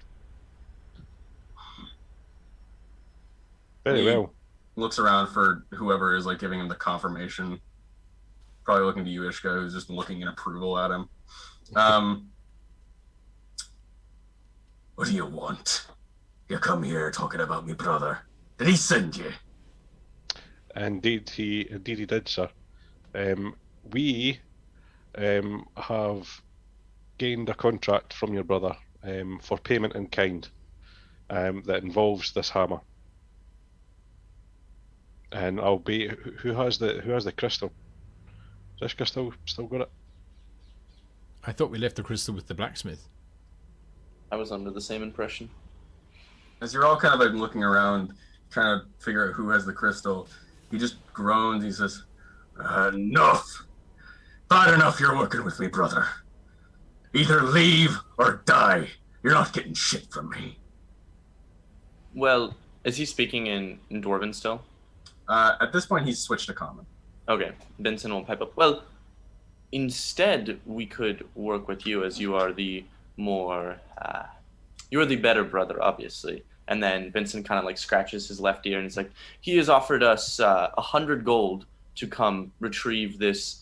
Very He well. looks around for whoever is like giving him the confirmation. Probably looking to you, Ishka, who's just looking in approval at him. What do you want? You come here talking about me brother. Did he send you? Indeed, he did, sir. We have gained a contract from your brother for payment in kind that involves this hammer. And I'll be who has the crystal? Is Ishka still got it? I thought we left the crystal with the blacksmith. I was under the same impression. As you're all kind of like looking around, trying to figure out who has the crystal, he just groans. He says, Enough! Bad enough you're working with me, brother. Either leave or die. You're not getting shit from me. Well, is he speaking in Dwarven still? at this point, he's switched to common. Okay, Benson will pipe up. Well, instead, we could work with you as you are the more, you are the better brother, obviously. And then Benson kind of like scratches his left ear and he's like, he has offered us 100 gold to come retrieve this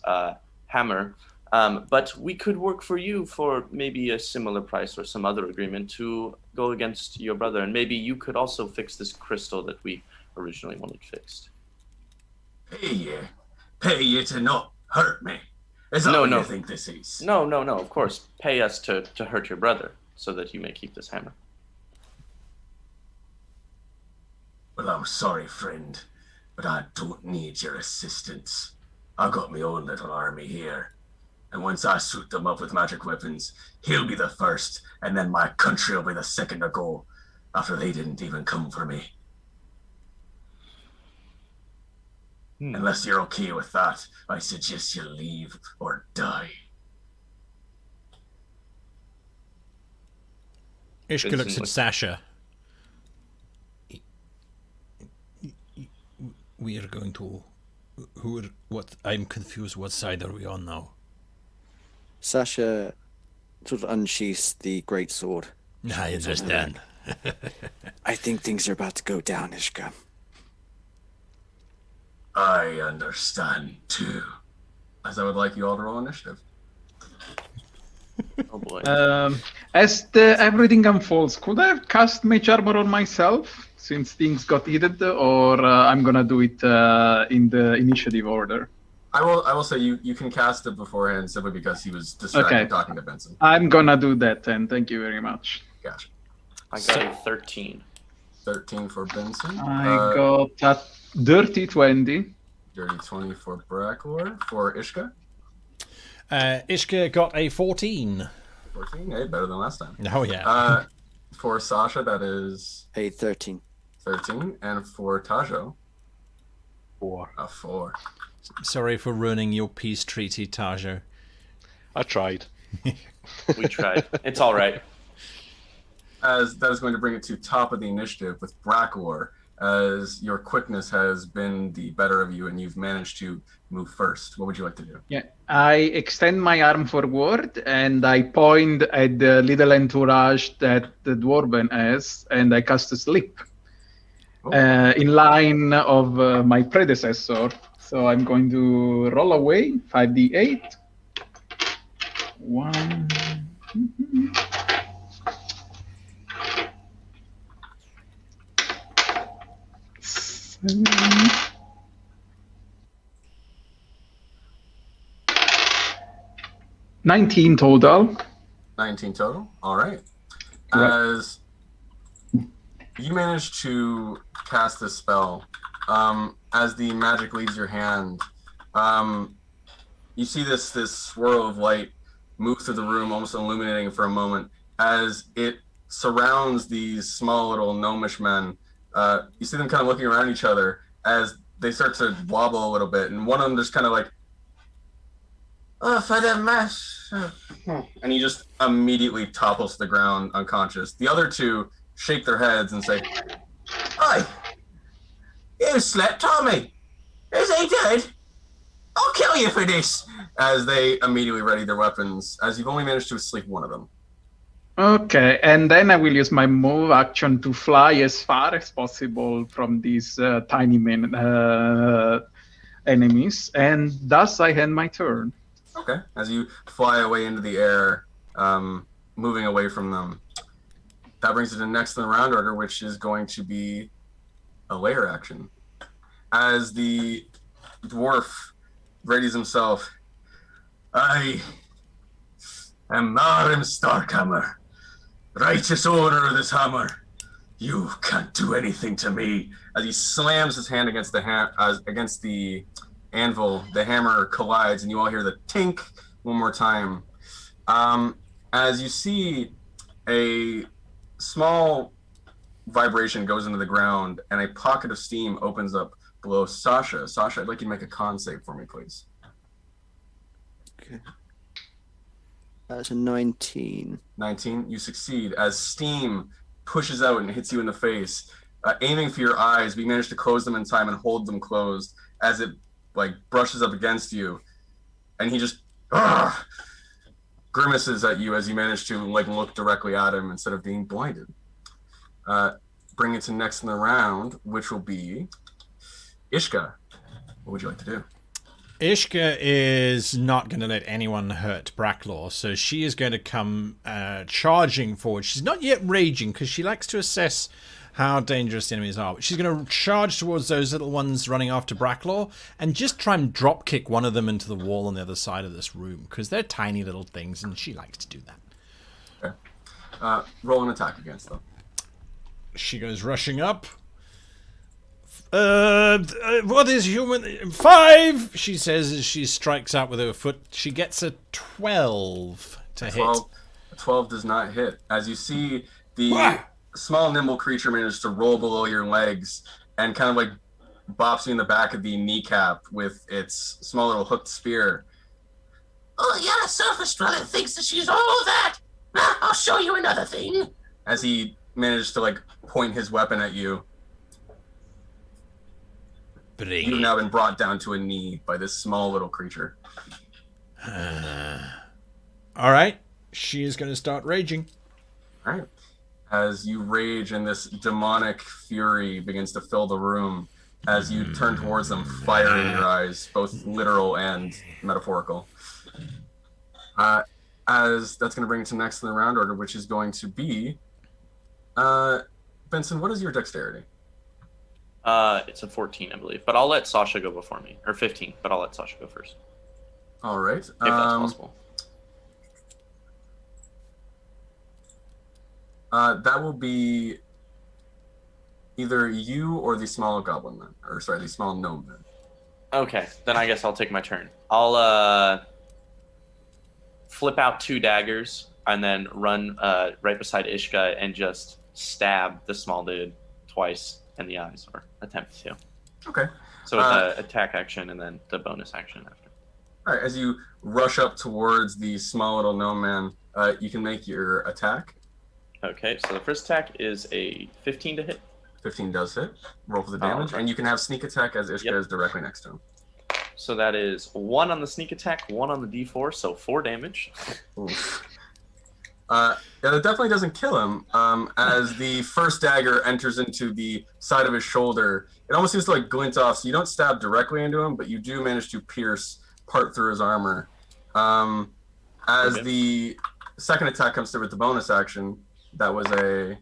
hammer. But we could work for you for maybe a similar price or some other agreement to go against your brother. And maybe you could also fix this crystal that we originally wanted fixed. Pay you to not hurt me. Is that what you think this is? No, of course. Pay us to hurt your brother so that you may keep this hammer. Well, I'm sorry, friend, but I don't need your assistance. I've got my own little army here. And once I suit them up with magic weapons, he'll be the first, and then my country will be the second to go, after they didn't even come for me. Unless you're okay with that, I suggest you leave or die. Ishka looks at Sasha. We are going to... What? I'm confused. What side are we on now? Sasha sort of unsheaths the great sword. I understand. I think things are about to go down, Ishka. I understand too. As I would like you all to roll initiative. Oh boy. As everything unfolds, could I have cast Mage Armor on myself? since things got heated, or I'm gonna do it in the initiative order? I will say you can cast it beforehand simply because he was distracted talking to Benson. I'm gonna do that then. Thank you very much. Gotcha. I got a 13. 13 for Benson. I got a dirty 20. Dirty 20 for Bracklor. For Ishka. Ishka got a 14. 14, hey, better than last time. Oh, yeah. For Sasha, that is... A 13. 13. And for Tajo? 4. A 4. Sorry for ruining your peace treaty, Tajo. I tried. We tried. It's all right. As that is going to bring it to top of the initiative with Bracklor, as your quickness has been the better of you and you've managed to move first. What would you like to do? Yeah, I extend my arm forward and I point at the little entourage that the dwarven has, and I cast a slip in line of my predecessor. So I'm going to roll away 5d8. 1. 7. 19 total. 19 total. All right. Right. As you manage to cast this spell, as the magic leaves your hand, you see this swirl of light move through the room, almost illuminating for a moment, as it surrounds these small little gnomish men. You see them kind of looking around each other as they start to wobble a little bit, and one of them just kind of like, "Oh, for the mess," and he just immediately topples to the ground unconscious. The other two shake their heads and say, "Oi, you slept on me. Is he dead? I'll kill you for this," as they immediately ready their weapons, as you've only managed to sleep one of them. Okay, and then I will use my move action to fly as far as possible from these tiny enemies, and thus I end my turn. Okay, as you fly away into the air, moving away from them. That brings it to next in the round order, which is going to be a lair action. As the dwarf readies himself, "I am Marim Starkhammer, righteous owner of this hammer. You can't do anything to me." As he slams his hand against the anvil, the hammer collides, and you all hear the tink one more time. As you see a small vibration goes into the ground, and a pocket of steam opens up below Sasha. Sasha, I'd like you to make a con save for me, please. Okay. That's a 19. 19, you succeed as steam pushes out and hits you in the face, aiming for your eyes, but you manage to close them in time and hold them closed as it brushes up against you, and he just grimaces at you as you manage to look directly at him instead of being blinded. Bring it to next in the round, which will be Ishka. What would you like to do? Ishka is not going to let anyone hurt Bracklor, so she is going to come charging forward. She's not yet raging because she likes to assess how dangerous the enemies are. But she's going to charge towards those little ones running after Bracklor and just try and drop kick one of them into the wall on the other side of this room because they're tiny little things and she likes to do that. Okay. Roll an attack against them. She goes rushing up. What is human? 5, she says as she strikes out with her foot. She gets a 12 to hit. 12 does not hit. As you see, the small, nimble creature manages to roll below your legs and kind of bops you in the back of the kneecap with its small little hooked spear. "Oh, yeah, a surface dweller thinks that she's all that. I'll show you another thing." As he managed to point his weapon at you. You've now been brought down to a knee by this small little creature. All right. She is going to start raging. All right. As you rage and this demonic fury begins to fill the room, as you turn towards them, fire in your eyes, both literal and metaphorical. As that's going to bring it to next in the round order, which is going to be Benson, what is your dexterity? It's a 14, I believe, but I'll let Sasha go before me, or 15. But I'll let Sasha go first, All right. if that's possible. That will be either you or the small goblin man, or sorry, the small gnome man. Okay, then I guess I'll take my turn. I'll flip out 2 daggers and then run right beside Ishka and just stab the small dude twice in the eyes, or attempt to. Okay. So it's the attack action and then the bonus action after. All right. As you rush up towards the small little gnome man, you can make your attack. Okay, so the first attack is a 15 to hit. 15 does hit. Roll for the damage, and you can have sneak attack as Ishka is directly next to him. So that is 1 on the sneak attack, 1 on the D4, so 4 damage. Yeah, that definitely doesn't kill him. As the first dagger enters into the side of his shoulder, it almost seems to like glint off. So you don't stab directly into him, but you do manage to pierce part through his armor. The second attack comes through with the bonus action, that was a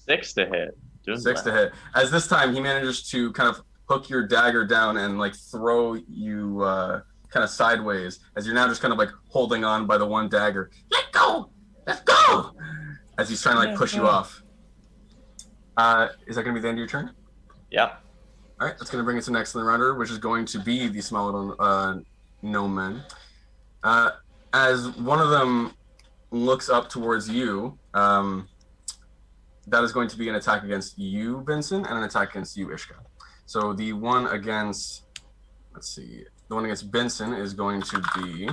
6 to hit. Doing 6 to hit. As this time he manages to kind of hook your dagger down and like throw you kind of sideways, as you're now just kind of like holding on by the one dagger. Let go! Let's go! As he's trying to like push you off. Is that going to be the end of your turn? Yeah. All right, that's going to bring us to the next in the rounder, which is going to be the small little gnome men. As one of them looks up towards you, that is going to be an attack against you, Benson, and an attack against you, Ishka. So the one against, the one against Benson is going to be,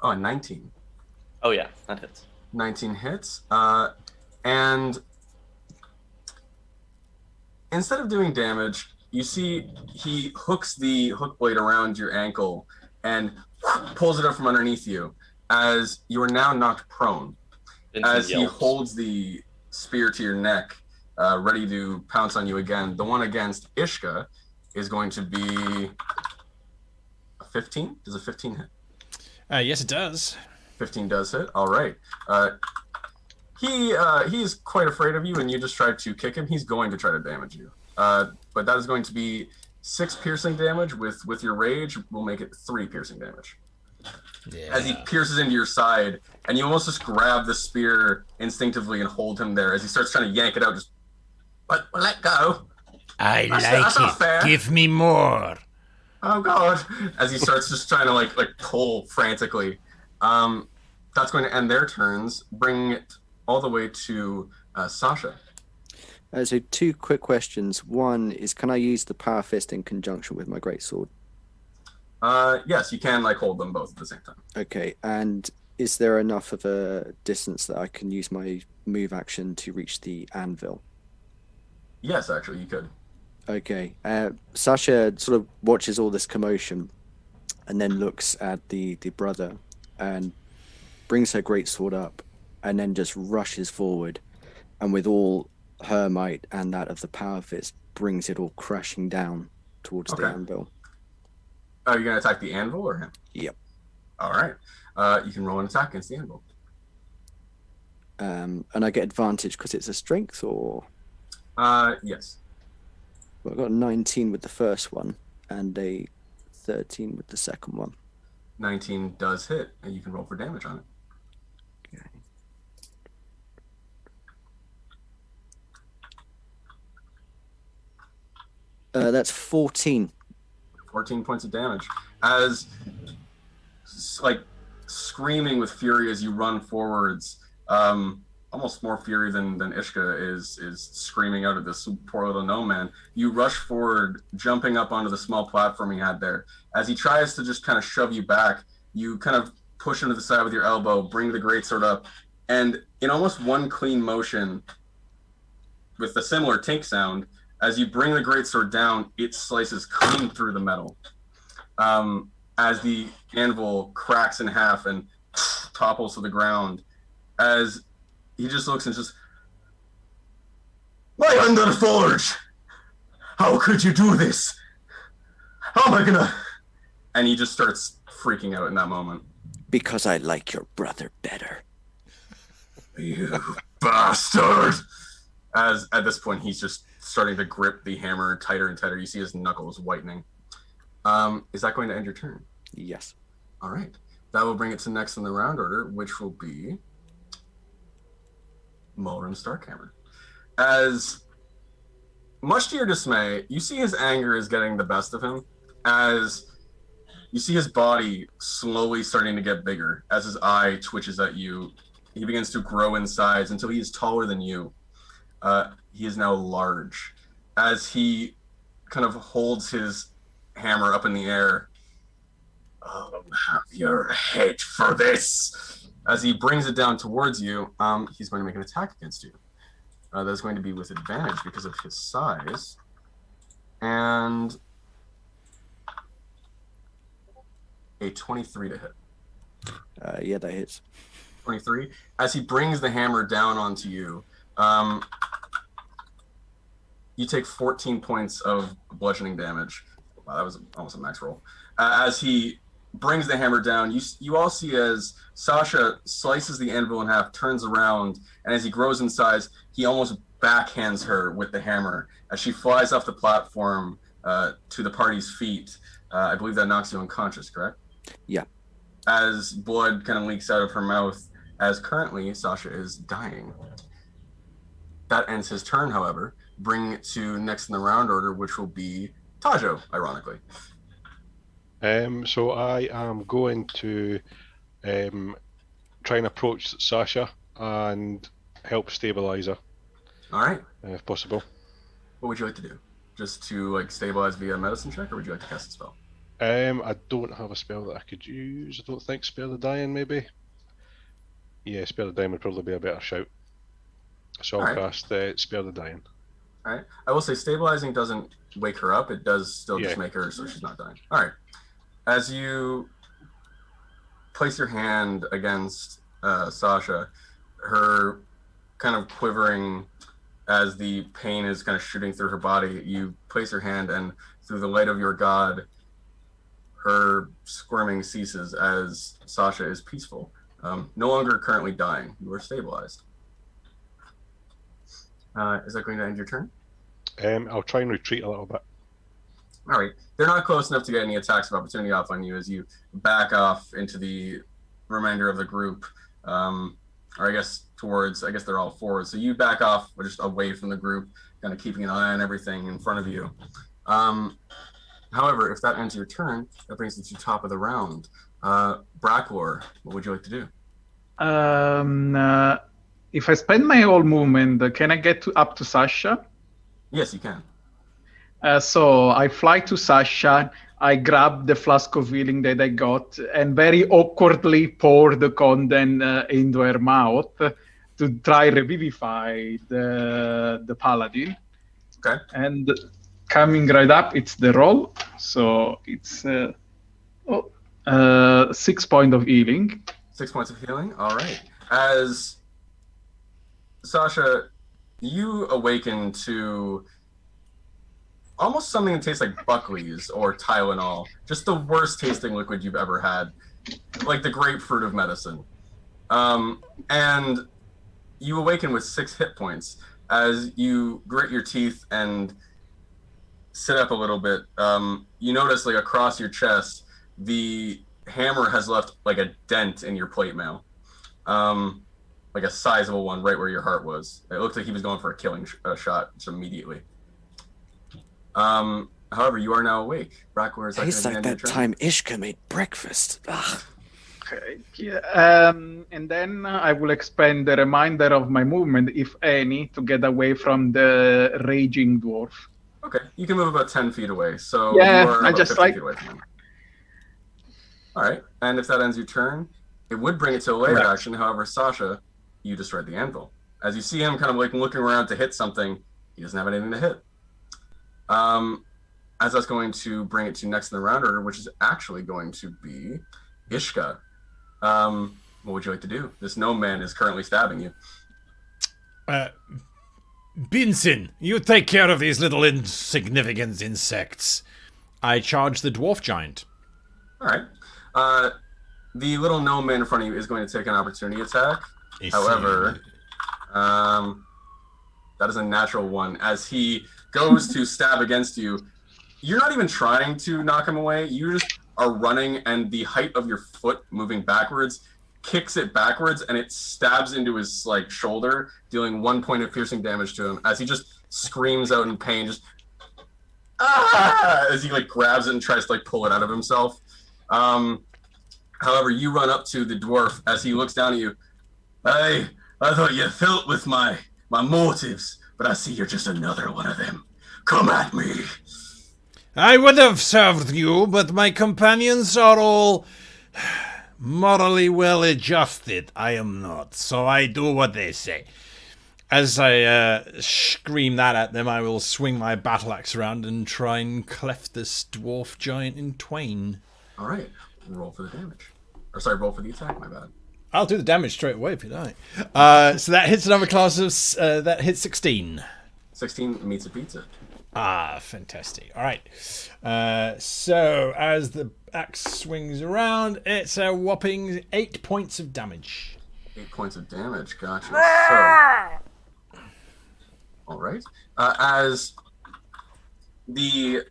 19. Oh yeah, that hits. 19 hits. And instead of doing damage, you see he hooks the hook blade around your ankle and pulls it up from underneath you, as you are now knocked prone. As he holds the spear to your neck, ready to pounce on you again. The one against Ishka is going to be a 15. Does a 15 hit? Yes, it does. 15 does hit. All right. He's quite afraid of you, and you just tried to kick him. He's going to try to damage you. But that is going to be 6 piercing damage. With your rage, we'll make it 3 piercing damage. Yeah. As he pierces into your side, and you almost just grab the spear instinctively and hold him there as he starts trying to yank it out. Just, but let go. That's not fair. Give me more. Oh God! As he starts just trying to like pull frantically. That's going to end their turns, bringing it all the way to Sasha. So 2 quick questions. One is, can I use the power fist in conjunction with my greatsword? Yes, you can like hold them both at the same time. Okay, and is there enough of a distance that I can use my move action to reach the anvil? Yes, actually, you could. Okay. Sasha sort of watches all this commotion and then looks at the brother and brings her greatsword up and then just rushes forward, and with all her might and that of the power fist brings it all crashing down towards the anvil. Are you going to attack the anvil or him? Yep. All right. You can roll an attack against the anvil. And I get advantage because it's a strength, or? Yes. Well, I got a 19 with the first one and a 13 with the second one. 19 does hit, and you can roll for damage on it. Okay. That's 14. 14 points of damage. As, like, screaming with fury as you run forwards, almost more fury than Ishka is screaming out at this poor little gnome man. You rush forward, jumping up onto the small platform he had there. As he tries to just kind of shove you back, you kind of push him to the side with your elbow, bring the greatsword up, and in almost one clean motion, with a similar tink sound, as you bring the greatsword down, it slices clean through the metal. As the anvil cracks in half and topples to the ground, as he just looks and just, my underforge! How could you do this? How am I gonna? And he just starts freaking out in that moment. Because I like your brother better. You bastard! As at this point, he's just starting to grip the hammer tighter and tighter. You see his knuckles whitening. Is that going to end your turn? Yes. All right. That will bring it to next in the round order, which will be Mulren Starkhammer. As much to your dismay, you see his anger is getting the best of him as you see his body slowly starting to get bigger. As his eye twitches at you, he begins to grow in size until he is taller than you. He is now large. As he kind of holds his hammer up in the air, I'll have your head for this. As he brings it down towards you, he's going to make an attack against you. That's going to be with advantage because of his size. And a 23 to hit. Yeah, that hits. 23. As he brings the hammer down onto you, you take 14 points of bludgeoning damage. Wow, that was almost a max roll. As he brings the hammer down, you all see as Sasha slices the anvil in half, turns around, and as he grows in size, he almost backhands her with the hammer as she flies off the platform to the party's feet. I believe that knocks you unconscious, correct? Yeah. As blood kind of leaks out of her mouth, as currently Sasha is dying. That ends his turn, however. Bring it to next in the round order, which will be Tajo, ironically. So I am going to try and approach Sasha and help stabilize her. All right. If possible. What would you like to do? Just to stabilize via medicine check, or would you like to cast a spell? I don't have a spell that I could use. I don't think Spare the Dying, maybe. Yeah, Spare the Dying would probably be a better shout. So I'll cast Spare the Dying. All right. I will say stabilizing doesn't wake her up. It does still just Yeah. make her so she's not dying. All right. As you place your hand against Sasha, her kind of quivering as the pain is kind of shooting through her body, you place your hand and through the light of your god, her squirming ceases as Sasha is peaceful. No longer currently dying. You are stabilized. Is that going to end your turn? I'll try and retreat a little bit. All right. They're not close enough to get any attacks of opportunity off on you as you back off into the remainder of the group. Or I guess they're all forward. So you back off just away from the group, kind of keeping an eye on everything in front of you. However, if that ends your turn, that brings it to the top of the round. Bracklor, what would you like to do? If I spend my whole movement, can I get up to Sasha? Yes, you can. So I fly to Sasha, I grab the flask of healing that I got, and very awkwardly pour the content into her mouth to try revivify the paladin. Okay. And coming right up, it's the roll. So it's 6 points of healing. 6 points of healing. All right. As Sasha, you awaken to almost something that tastes like Buckley's or Tylenol. Just the worst tasting liquid you've ever had. Like the grapefruit of medicine. And you awaken with 6 hit points. As you grit your teeth and sit up a little bit, you notice across your chest, the hammer has left a dent in your plate mail. A sizable one right where your heart was. It looked like he was going for a killing shot just immediately. However, you are now awake. Bracklor, is that Tastes going to like be the that end of your turn? time Ishka made breakfast. Ugh. Okay. Yeah. And then I will expend the remainder of my movement, if any, to get away from the raging dwarf. Okay, you can move about 10 feet away. So Yeah, you are I about just 50 feet away from him. All right, and if that ends your turn, it would bring it to a later Correct. action. However, Sasha, you destroyed the anvil. As you see him kind of looking around to hit something, he doesn't have anything to hit. As that's going to bring it to next in the round order, which is actually going to be Ishka. What would you like to do? This gnome man is currently stabbing you. Binson, you take care of these little insignificant insects. I charge the dwarf giant. All right. The little gnome man in front of you is going to take an opportunity attack. However, that is a natural one. As he goes to stab against you, you're not even trying to knock him away. You just are running, and the height of your foot moving backwards kicks it backwards, and it stabs into his like shoulder, dealing 1 point of piercing damage to him. As he just screams out in pain, just as he like grabs it and tries to like pull it out of himself. However, you run up to the dwarf as he looks down at you. I thought you felt with my motives, but I see you're just another one of them. Come at me. I would have served you, but my companions are all morally well adjusted. I am not, so I do what they say. As I scream that at them, I will swing my battle axe around and try and cleft this dwarf giant in twain. All right, roll for the damage. Or sorry, roll for the attack. My bad. I'll do the damage straight away if you like. So that hits another class of that hits 16. 16 meets a pizza. Ah, fantastic. All right. So as the axe swings around, it's a whopping 8 points of damage. 8 points of damage. Gotcha. So, all right. As the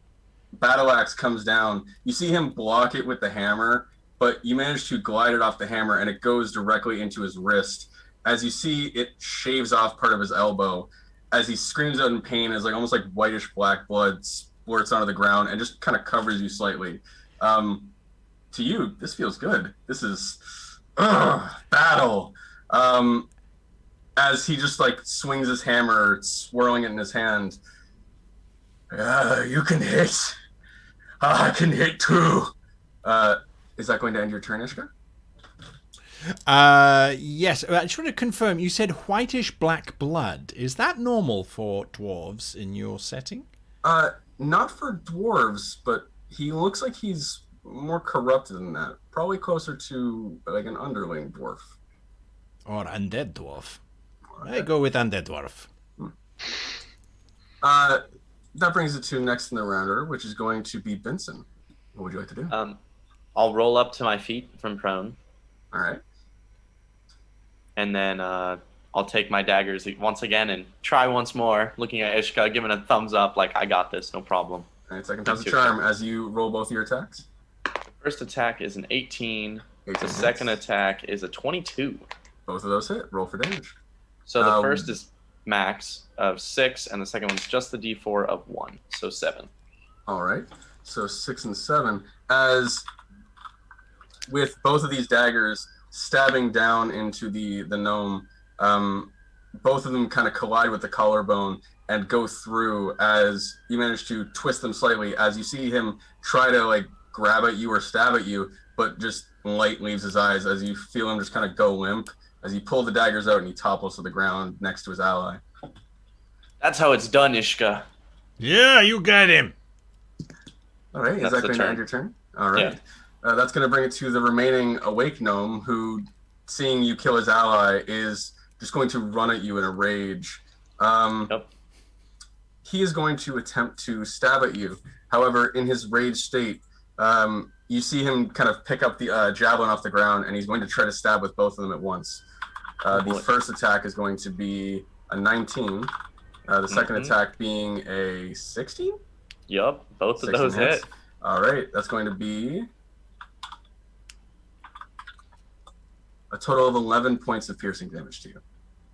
battle axe comes down, you see him block it with the hammer, but you manage to glide it off the hammer, and it goes directly into his wrist. As you see, it shaves off part of his elbow. As he screams out in pain, as like almost like whitish black blood splurts onto the ground and just kind of covers you slightly. To you, this feels good. This is battle. As he just like swings his hammer, swirling it in his hand. You can hit. I can hit too. Is that going to end your turn, Ishka? Yes. I just want to confirm, you said whitish black blood. Is that normal for dwarves in your setting? Not for dwarves, but he looks like he's more corrupted than that. Probably closer to like an underling dwarf. Or undead dwarf. Right. I go with undead dwarf. That brings it to next in the rounder, which is going to be Benson. What would you like to do? I'll roll up to my feet from prone. All right. And then I'll take my daggers once again and try once more, looking at Ishka, giving a thumbs up, like, I got this, no problem. All right, second time's a charm as you roll both of your attacks. First attack is an 18. 18 The second attack is a 22. Both of those hit. Roll for damage. So the first is max of 6, and the second one's just the d4 of 1, so 7. All right. So 6 and 7. As with both of these daggers stabbing down into the gnome, both of them kind of collide with the collarbone and go through as you manage to twist them slightly as you see him try to like grab at you or stab at you, but just light leaves his eyes as you feel him just kind of go limp as you pull the daggers out and he topples to the ground next to his ally. That's how it's done, Ishka. Yeah, you got him. All right, is That's that the going to turn. end your turn? All right. Yeah. That's going to bring it to the remaining awake gnome who, seeing you kill his ally, is just going to run at you in a rage. Yep. He is going to attempt to stab at you. However, in his rage state, you see him kind of pick up the javelin off the ground, and he's going to try to stab with both of them at once. The first attack is going to be a 19. The second attack being a 16? Yep, both of 16 those hits. hit. All right, that's going to be a total of 11 points of piercing damage to you.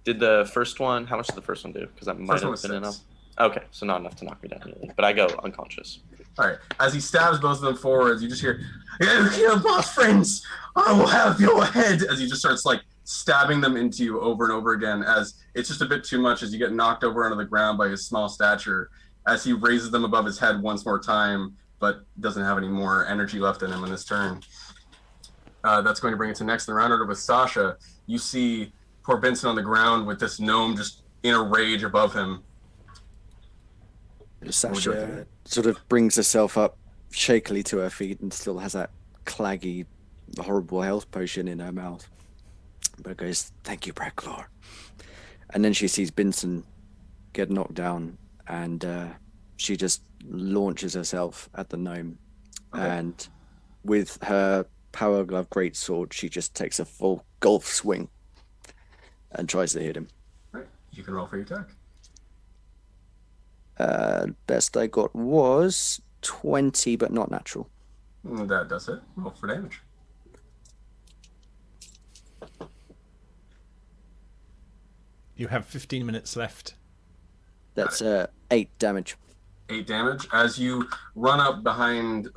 Did the first one, how much did the first one do? Because that might First one have was been 6. enough. Okay, so not enough to knock me down really. But I go unconscious. All right, as he stabs both of them forwards, you just hear, "You killed my friends! I will have your head!" As he just starts like stabbing them into you over and over again, as it's just a bit too much as you get knocked over onto the ground by his small stature, as he raises them above his head once more time, but doesn't have any more energy left in him in this turn. That's going to bring it to next in the round order with Sasha. You see poor Benson on the ground with this gnome just in a rage above him. Sasha sort of brings herself up shakily to her feet and still has that claggy, horrible health potion in her mouth. But goes, "Thank you, Bracklaw." And then she sees Benson get knocked down, and she just launches herself at the gnome. Okay. And with her power glove greatsword, she just takes a full golf swing and tries to hit him. Right. You can roll for your attack. Best I got was 20, but not natural. That does it. Roll for damage. You have 15 minutes left. That's 8 damage. 8 damage. As you run up behind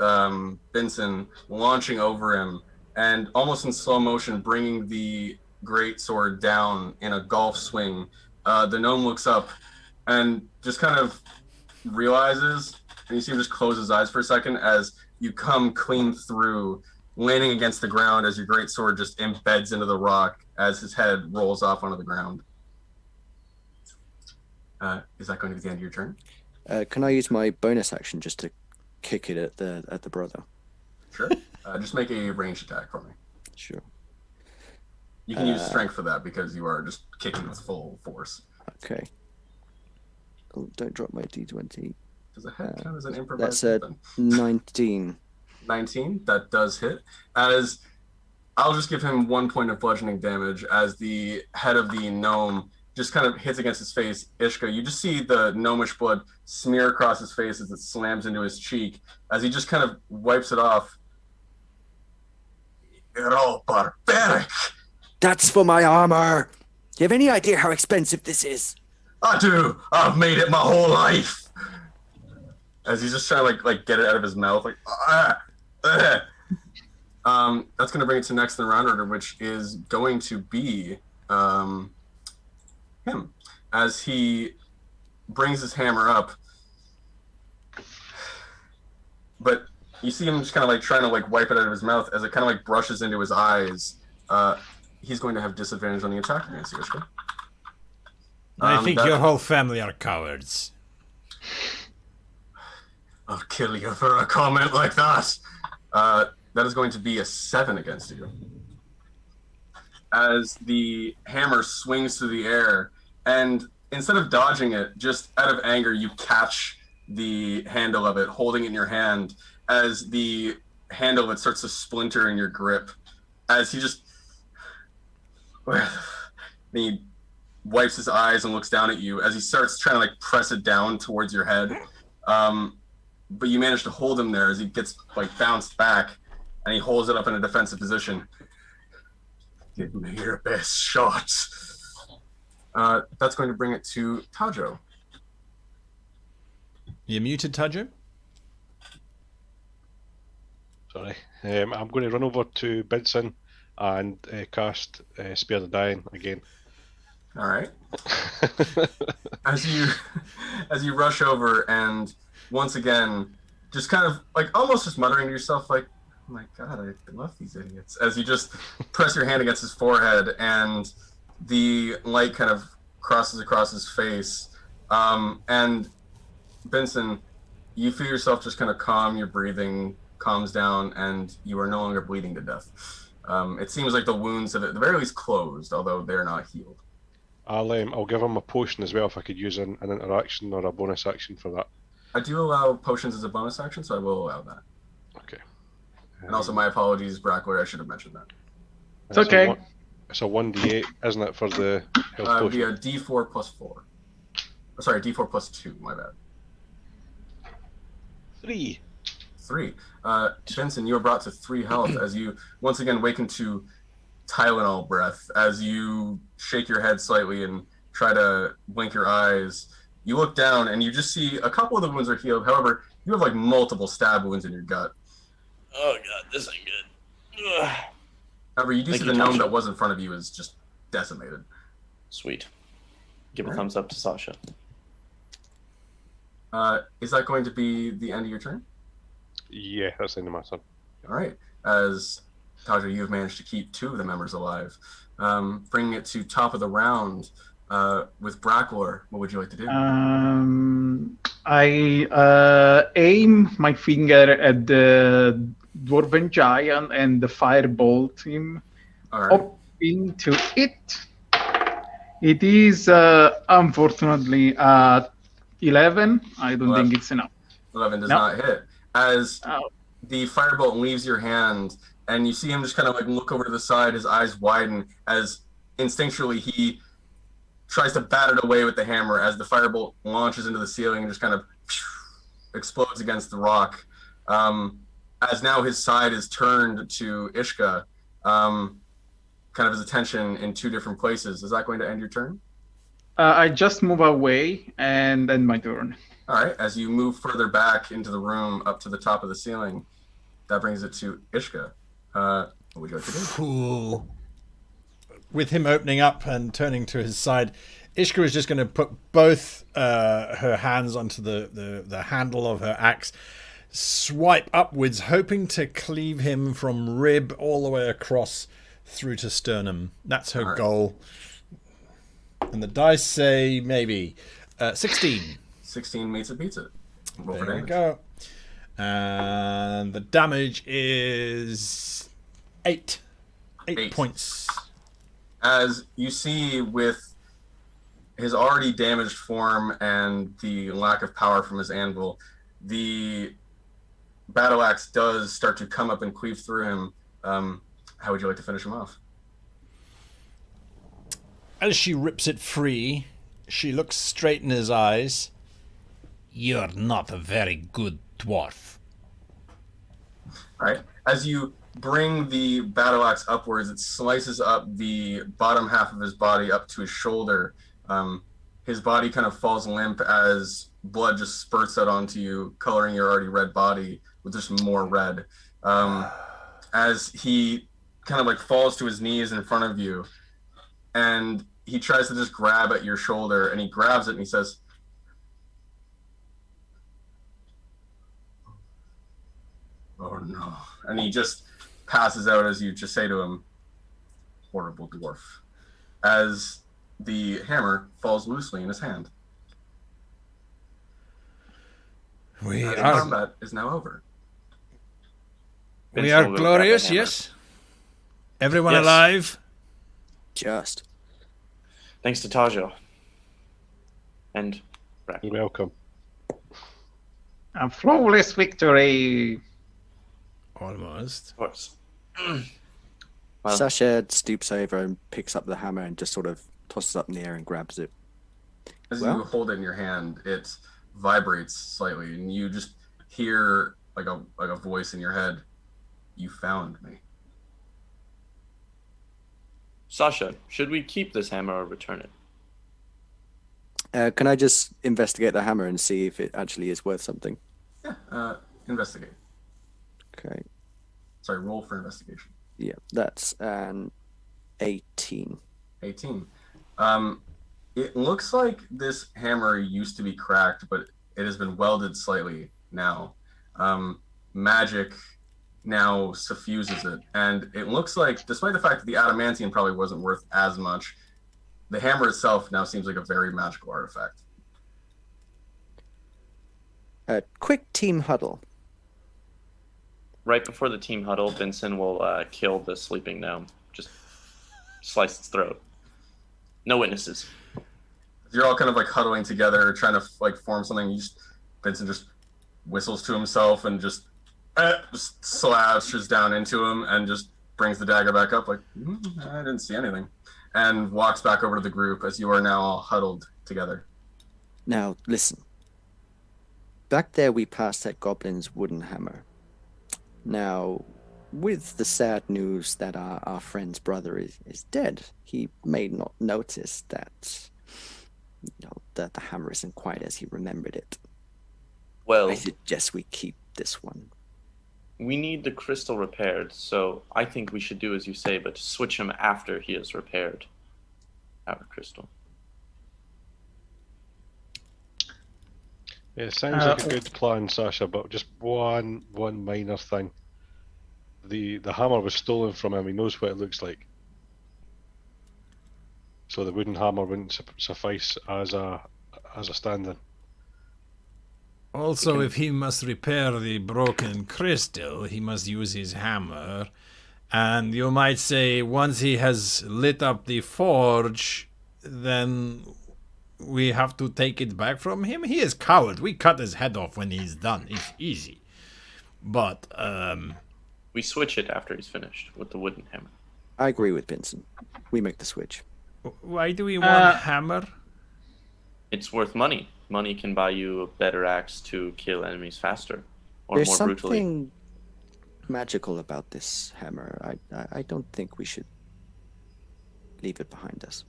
Benson, launching over him, and almost in slow motion, bringing the great sword down in a golf swing, the gnome looks up and just kind of realizes, and you see him just close his eyes for a second as you come clean through, landing against the ground as your great sword just embeds into the rock as his head rolls off onto the ground. Is that going to be the end of your turn? Can I use my bonus action just to kick it at the brother? Sure. Just make a ranged attack for me. Sure. You can use strength for that because you are just kicking with full force. Okay. Oh, don't drop my d20. Does a head count as an improvised That's weapon? 19. 19. That does hit. As I'll just give him 1 point of bludgeoning damage as the head of the gnome just kind of hits against his face. Ishka, you just see the gnomish blood smear across his face as it slams into his cheek. As he just kind of wipes it off. You're all barbaric. That's for my armor. You have any idea how expensive this is? I do. I've made it my whole life. As he's just trying to like get it out of his mouth, like. That's going to bring it to next in the round order, which is going to be him, as he brings his hammer up. But you see him just kind of like trying to like wipe it out of his mouth as it kind of like brushes into his eyes. He's going to have disadvantage on the attack against you, Ishka. I think your whole family are cowards. I'll kill you for a comment like that. That is going to be a 7 against you. As the hammer swings through the air, and instead of dodging it, just out of anger, you catch the handle of it, holding it in your hand, as the handle of it starts to splinter in your grip. As he just... he wipes his eyes and looks down at you as he starts trying to like press it down towards your head. But you manage to hold him there as he gets like bounced back, and he holds it up in a defensive position. Give me your best shot. That's going to bring it to Tajo. You muted, Tajo? Sorry. I'm going to run over to Benson and cast Spare the Dying again. All right. As you rush over and once again, just kind of like almost just muttering to yourself, like, "Oh my God, I love these idiots." As you just press your hand against his forehead, and the light kind of crosses across his face. And Benson, you feel yourself just kind of calm. Your breathing calms down, and you are no longer bleeding to death. It seems like the wounds have at the very least closed, although they're not healed. I'll give him a potion as well if I could use an interaction or a bonus action for that. I do allow potions as a bonus action, so I will allow that. Okay. And also, my apologies, Brackler, I should have mentioned that. It's okay. It's a 1d8, isn't it, for the health It'd potion? be a d4 plus 4. Oh, sorry, d4 plus 2, my bad. 3. 3. Benson, you are brought to 3 health as you once again waken to Tylenol breath. As you shake your head slightly and try to blink your eyes, you look down and you just see a couple of the wounds are healed. However, you have like multiple stab wounds in your gut. Oh God, this ain't good. Ugh. However, you do see the gnome that was in front of you is just decimated. Sweet. Give a thumbs up to Sasha. Is that going to be the end of your turn? Yeah, that's the end of my turn. All right. As Taja, you have managed to keep 2 of the members alive. Bringing it to top of the round with Bracklor, what would you like to do? I aim my finger at the dwarven giant and the firebolt him up into it. It is unfortunately 11. I don't think it's enough. 11 does not hit. As the firebolt leaves your hand, and you see him just kind of like look over to the side, his eyes widen as instinctually he tries to bat it away with the hammer as the firebolt launches into the ceiling and just kind of explodes against the rock. As now his side is turned to Ishka, kind of his attention in two different places. Is that going to end your turn? I just move away and end my turn. All right. As you move further back into the room up to the top of the ceiling, that brings it to Ishka. What would you like to do? Cool. With him opening up and turning to his side, Ishka is just going to put both her hands onto the handle of her axe, swipe upwards, hoping to cleave him from rib all the way across through to sternum. That's her goal. And the dice say maybe 16. 16 meets it, beats it. Roll for There we damage. go. And the damage is 8. 8 points. As you see, with his already damaged form and the lack of power from his anvil, the battle axe does start to come up and cleave through him. How would you like to finish him off? As she rips it free, she looks straight in his eyes. You're not a very good dwarf. All right. As you bring the battle axe upwards, it slices up the bottom half of his body up to his shoulder. His body kind of falls limp as blood just spurts out onto you, coloring your already red body with just more red. As he kind of like falls to his knees in front of you, and he tries to just grab at your shoulder, and he grabs it and he says, "Oh no." And he just passes out as you just say to him, "Horrible dwarf," as the hammer falls loosely in his hand. The combat is now over. We are glorious, yes? Everyone alive? Just. Thanks to Tajo. And You're welcome. A flawless victory. Almost. Of course. Well, Sasha stoops over and picks up the hammer and just sort of tosses up in the air and grabs it. As Well? you hold it in your hand, it vibrates slightly, and you just hear like a voice in your head. "You found me." Sasha, should we keep this hammer or return it? Can I just investigate the hammer and see if it actually is worth something? Yeah. Investigate. Okay. Sorry, roll for investigation. Yeah, that's an 18. 18. It looks like this hammer used to be cracked, but it has been welded slightly now. Magic now suffuses it, and it looks like, despite the fact that the adamantine probably wasn't worth as much, the hammer itself now seems like a very magical artifact. Quick team huddle. Right before the team huddle, Vincent will kill the sleeping gnome. Just slice its throat. No witnesses. You're all kind of like huddling together, trying to like form something. Vincent just whistles to himself and just slashes down into him and just brings the dagger back up like, I didn't see anything. And walks back over to the group as you are now all huddled together. Now, listen. Back there we passed that goblin's wooden hammer. Now, with the sad news that our friend's brother is dead, he may not notice that, that the hammer isn't quite as he remembered it. Well, I suggest we keep this one. we need the crystal repaired, so I think we should do as you say, but switch him after he has repaired our crystal. Yeah, it sounds like a good plan, Sasha, but just one minor thing. The hammer was stolen from him. He knows what it looks like. So the wooden hammer wouldn't suffice as a stand-in. Also, if he must repair the broken crystal, he must use his hammer. And you might say, once he has lit up the forge, then we have to take it back from him. He is coward. We cut his head off when he's done. It's easy. But, We switch it after he's finished with the wooden hammer. I agree with Vincent. We make the switch. Why do we want hammer? It's worth money. Money can buy you a better axe to kill enemies faster or There's more brutally. something magical about this hammer. I don't think we should leave it behind us.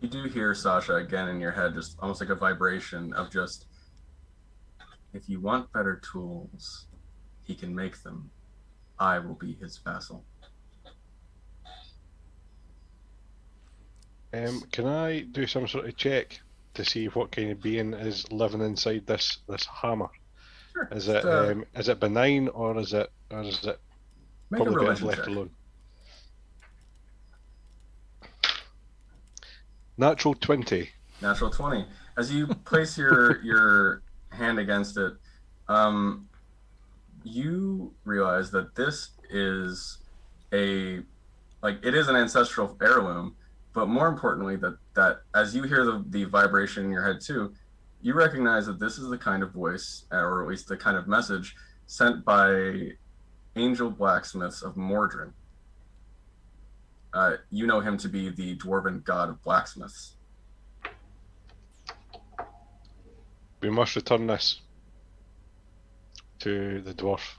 You do hear Sasha again in your head, just almost like a vibration of just, if you want better tools, he can make them. I will be his vassal. Can I do some sort of check to see what kind of being is living inside this hammer? Sure. Is it benign or is it Make a probably better religion left check. alone? Natural 20. Natural 20. As you place your hand against it, you realize that this is it is an ancestral heirloom, but more importantly, that as you hear the vibration in your head too, you recognize that this is the kind of voice, or at least the kind of message, sent by angel blacksmiths of Mordrin. You know him to be the dwarven god of blacksmiths. We must return this to the dwarf.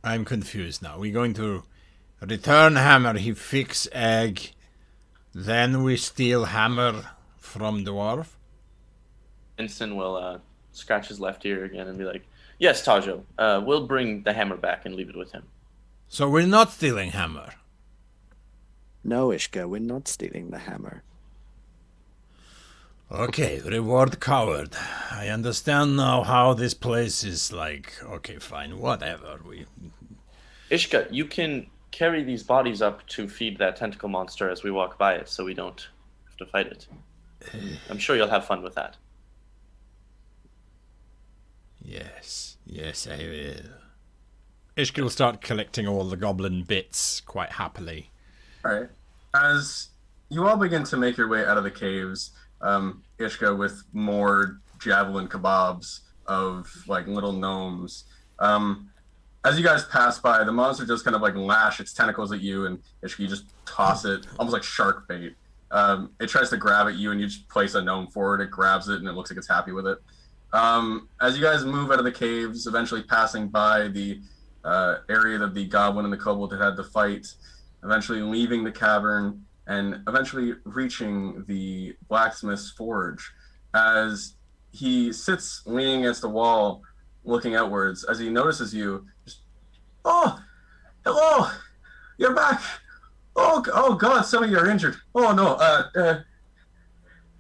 I'm confused now. We're going to return hammer, he fix egg, then we steal hammer from dwarf? Vincent will scratch his left ear again and be like, yes, Tajo, we'll bring the hammer back and leave it with him. So we're not stealing hammer? No, Ishka, we're not stealing the hammer. Okay, reward coward. I understand now how this place is like. Okay, fine, whatever. Ishka, you can carry these bodies up to feed that tentacle monster as we walk by it, so we don't have to fight it. I'm sure you'll have fun with that. Yes, I will. Ishka will start collecting all the goblin bits quite happily. Alright. As you all begin to make your way out of the caves, Ishka with more javelin kebabs of little gnomes. As you guys pass by, the monster just kind of lash its tentacles at you, and Ishka, you just toss it, almost like shark bait. It tries to grab at you, and you just place a gnome forward. It grabs it, and it looks like it's happy with it. As you guys move out of the caves, eventually passing by the area that the goblin and the kobold had to fight, eventually leaving the cavern, and eventually reaching the blacksmith's forge, as he sits leaning against the wall, looking outwards. As he notices you, just, oh, hello, you're back. Oh God, some of you are injured. Oh no,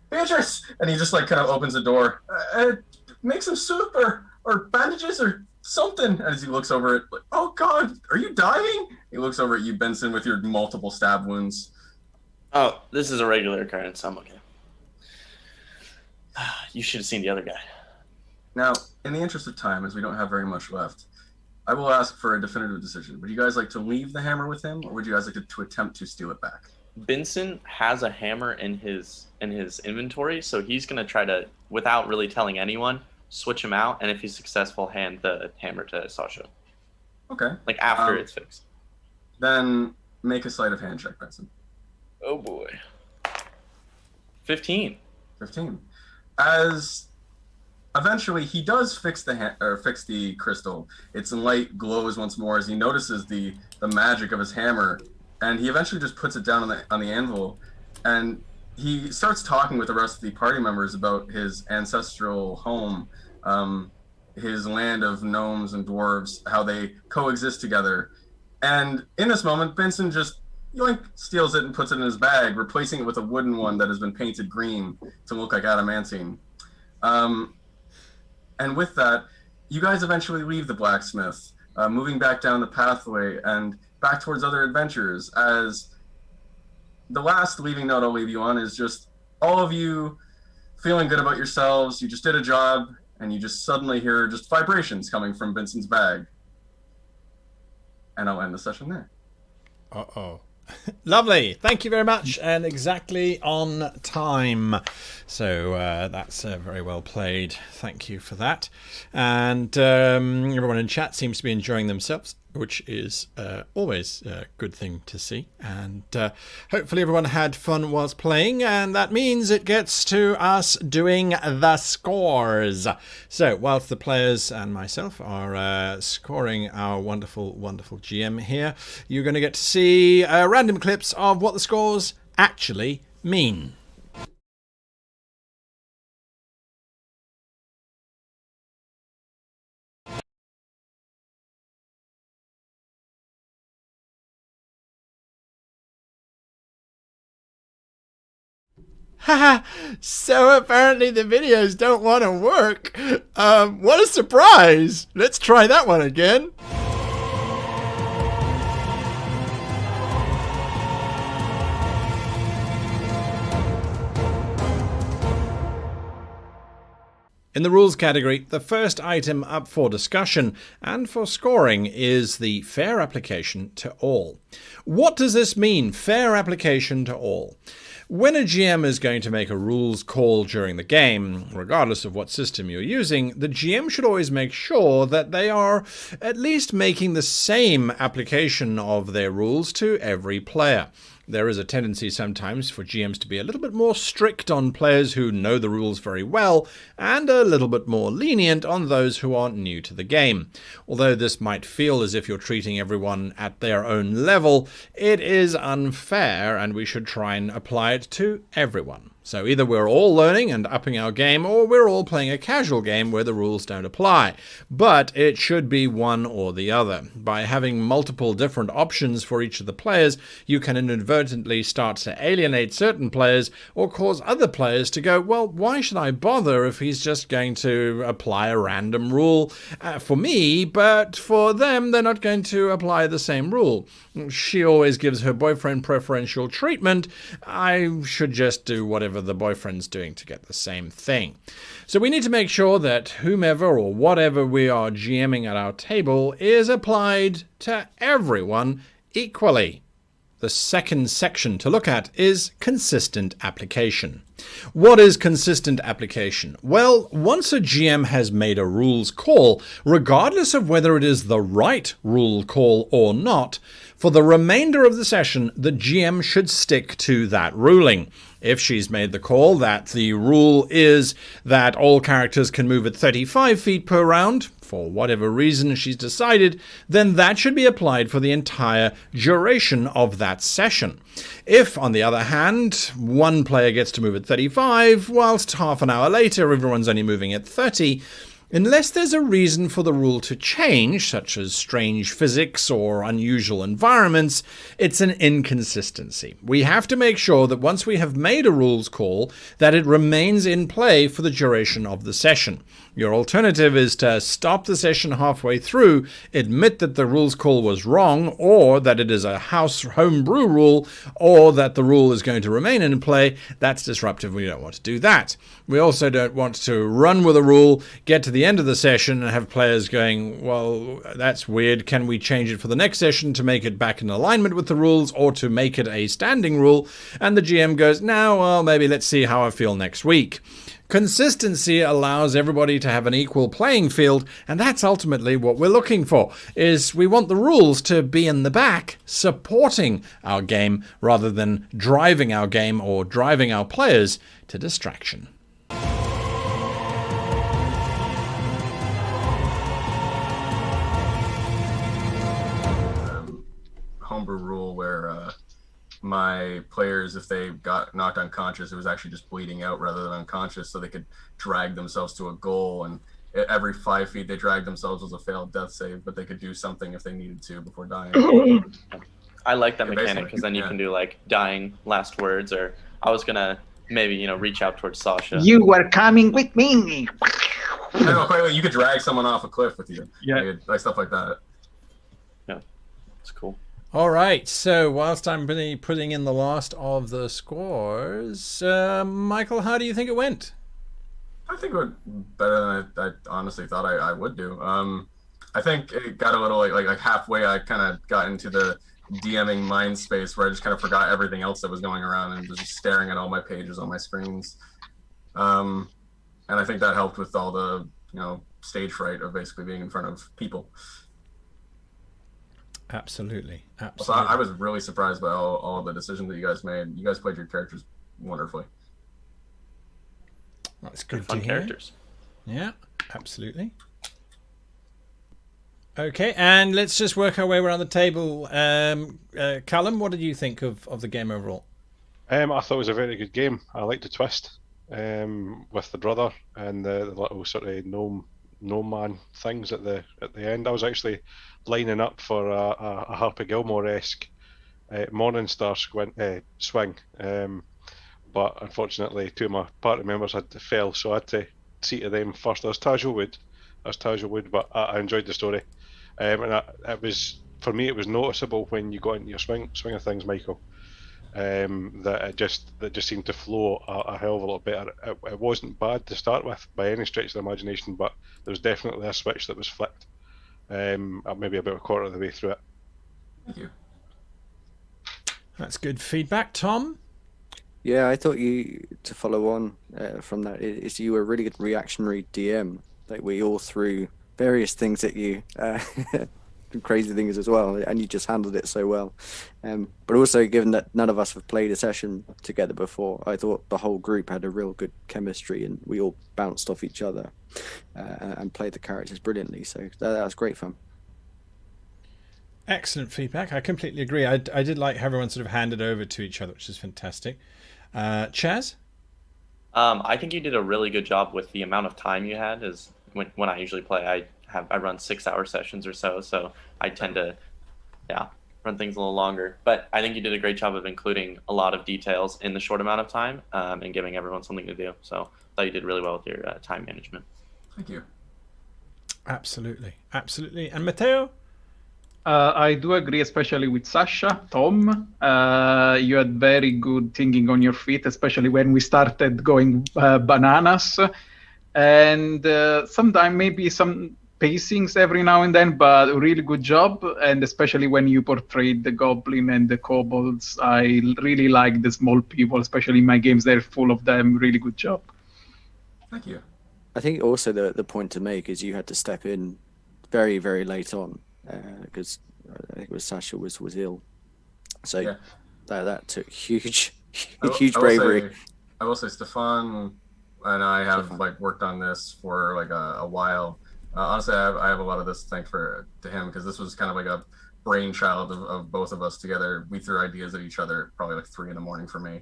Beatrice, and he just kind of opens the door. Make some soup or bandages or something. As he looks over it, oh God, are you dying? He looks over at you, Benson, with your multiple stab wounds. Oh, this is a regular occurrence. I'm okay. You should have seen the other guy. Now, in the interest of time, as we don't have very much left, I will ask for a definitive decision. Would you guys like to leave the hammer with him, or would you guys like to attempt to steal it back? Benson has a hammer in his inventory, so he's going to try to, without really telling anyone, switch him out, and if he's successful, hand the hammer to Sasha. Okay. After it's fixed. Then make a sleight of hand check, Benson. Oh boy. 15. 15. As eventually he does fix the crystal. Its light glows once more as he notices the magic of his hammer, and he eventually just puts it down on the anvil, and he starts talking with the rest of the party members about his ancestral home, his land of gnomes and dwarves, how they coexist together. And in this moment, Benson just yoink, steals it and puts it in his bag, replacing it with a wooden one that has been painted green to look like adamantine. And with that, you guys eventually leave the blacksmith, moving back down the pathway and back towards other adventures, as the last leaving note I'll leave you on is just all of you feeling good about yourselves. You just did a job, and you just suddenly hear just vibrations coming from Vincent's bag. And I'll end the session there. Uh-oh. Lovely. Thank you very much, and exactly on time. So that's very well played. Thank you for that. And everyone in chat seems to be enjoying themselves, which is always a good thing to see. And hopefully everyone had fun whilst playing, and that means it gets to us doing the scores. So whilst the players and myself are scoring our wonderful, wonderful GM here, you're going to get to see random clips of what the scores actually mean. Haha, so apparently the videos don't want to work. What a surprise! Let's try that one again. In the rules category, the first item up for discussion and for scoring is the fair application to all. What does this mean, fair application to all? When a GM is going to make a rules call during the game, regardless of what system you're using, the GM should always make sure that they are at least making the same application of their rules to every player. There is a tendency sometimes for GMs to be a little bit more strict on players who know the rules very well, and a little bit more lenient on those who are new to the game. Although this might feel as if you're treating everyone at their own level, it is unfair, and we should try and apply it to everyone. So either we're all learning and upping our game, or we're all playing a casual game where the rules don't apply. But it should be one or the other. By having multiple different options for each of the players, you can inadvertently start to alienate certain players or cause other players to go, well, why should I bother if he's just going to apply a random rule for me, but for them they're not going to apply the same rule. She always gives her boyfriend preferential treatment. I should just do whatever the boyfriend's doing to get the same thing. So we need to make sure that whomever or whatever we are GMing at our table is applied to everyone equally. The second section to look at is consistent application. What is consistent application? Well, once a GM has made a rules call, regardless of whether it is the right rule call or not, for the remainder of the session, the GM should stick to that ruling. If she's made the call that the rule is that all characters can move at 35 feet per round, for whatever reason she's decided, then that should be applied for the entire duration of that session. If, on the other hand, one player gets to move at 35, whilst half an hour later everyone's only moving at 30, unless there's a reason for the rule to change, such as strange physics or unusual environments, it's an inconsistency. We have to make sure that once we have made a rules call, that it remains in play for the duration of the session. Your alternative is to stop the session halfway through, admit that the rules call was wrong, or that it is a homebrew rule, or that the rule is going to remain in play. That's disruptive. We don't want to do that. We also don't want to run with a rule, get to the end of the session and have players going, well, that's weird. Can we change it for the next session to make it back in alignment with the rules, or to make it a standing rule? And the GM goes, no, well, maybe let's see how I feel next week. Consistency allows everybody to have an equal playing field, and that's ultimately what we're looking for, is we want the rules to be in the back, supporting our game, rather than driving our game or driving our players to distraction. Homebrew rule where my players, if they got knocked unconscious, it was actually just bleeding out rather than unconscious, so they could drag themselves to a goal, and every 5 feet they dragged themselves was a failed death save, but they could do something if they needed to before dying. I like that mechanic, because then you can do like dying last words, or I was gonna maybe reach out towards Sasha. You were coming with me. No, you could drag someone off a cliff with you. Yeah, like stuff like that. Yeah, it's cool. All right, so whilst I'm putting in the last of the scores, Michael, how do you think it went? I think it went better than I honestly thought I would do. I think it got a little like halfway. I kind of got into the DMing mind space where I just kind of forgot everything else that was going around and was just staring at all my pages on my screens. And I think that helped with all the, stage fright of basically being in front of people. Absolutely. So I was really surprised by all of the decisions that you guys made. You guys played your characters wonderfully. That's good Fun to hear. characters. Yeah, absolutely. Okay, and let's just work our way around the table. Callum, what did you think of the game overall? I thought it was a very good game. I liked the twist with the brother and the little sort of gnome man things at the end. I was actually lining up for a Harper Gilmore-esque Morningstar swing, but unfortunately 2 of my party members had fell, so I had to see to them first, as Tajal would. But I enjoyed the story, and it was, for me, it was noticeable when you got into your swing of things, Michael. That it just seemed to flow a hell of a lot better. It wasn't bad to start with by any stretch of the imagination, but there was definitely a switch that was flipped. Maybe about a quarter of the way through it. Thank you. That's good feedback, Tom. Yeah, I thought you, to follow on from that, is you were a really good reactionary DM. Like, we all threw various things at you, crazy things as well, and you just handled it so well. But also, given that none of us have played a session together before, I thought the whole group had a real good chemistry, and we all bounced off each other and played the characters brilliantly. So that was great fun. Excellent feedback. I completely agree. I did like how everyone sort of handed over to each other, which is fantastic. Chaz? I think you did a really good job with the amount of time you had. Is when I usually play, I run 6-hour sessions or so I tend to run things a little longer. But I think you did a great job of including a lot of details in the short amount of time, and giving everyone something to do. So I thought you did really well with your time management. Thank you. Absolutely. And Matteo? I do agree, especially with Sasha. Tom, you had very good thinking on your feet, especially when we started going bananas. And sometimes maybe some pacings every now and then, but a really good job. And especially when you portrayed the goblin and the kobolds, I really like the small people, especially in my games. They're full of them. Really good job. Thank you. I think also the point to make is you had to step in very, very late on, because I think it was Sasha was ill. So Yeah. that took huge I bravery. I will say Stefan and I have worked on this for a while. Honestly, I have a lot of this to thank to him, because this was kind of like a brainchild of both of us together. We threw ideas at each other probably 3 a.m. for me.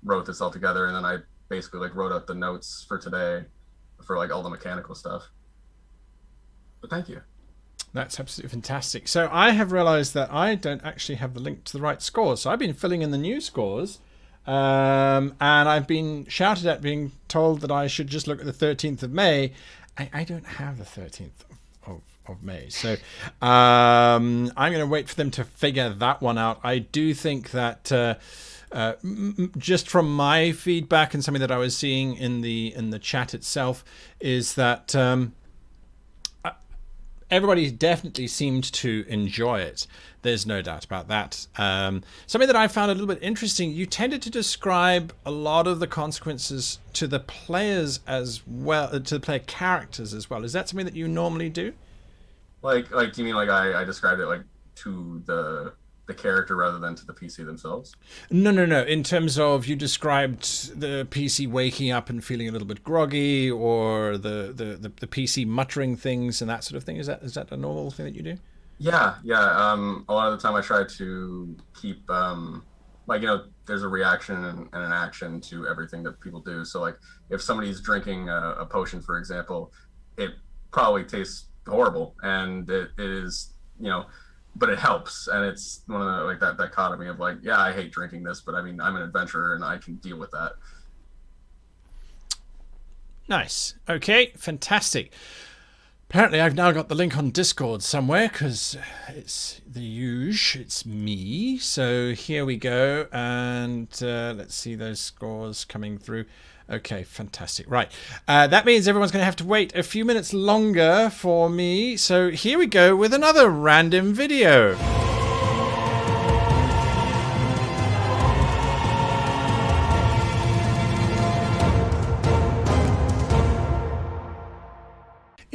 Wrote this all together, and then I basically wrote out the notes for today for all the mechanical stuff. But thank you. That's absolutely fantastic. So I have realized that I don't actually have the link to the right scores. So I've been filling in the new scores, and I've been shouted at, being told that I should just look at the 13th of May. I don't have the 13th of May. So I'm going to wait for them to figure that one out. I do think that just from my feedback and something that I was seeing in the chat itself is that everybody definitely seemed to enjoy it. There's no doubt about that. Something that I found a little bit interesting, you tended to describe a lot of the consequences to the players as well, to the player characters as well. Is that something that you normally do? Do you mean I described it to the character rather than to the PC themselves? No. In terms of, you described the PC waking up and feeling a little bit groggy, or the PC muttering things and that sort of thing. Is that a normal thing that you do? Yeah. A lot of the time I try to keep there's a reaction and an action to everything that people do. So if somebody's drinking a potion, for example, it probably tastes horrible, and it is, but it helps, and it's one of that dichotomy of I hate drinking this, but I mean, I'm an adventurer and I can deal with that. Nice. Okay, fantastic. Apparently I've now got the link on Discord somewhere, because it's the usual, it's me. So here we go, and let's see those scores coming through. Okay, fantastic. Right. That means everyone's going to have to wait a few minutes longer for me. So here we go with another random video.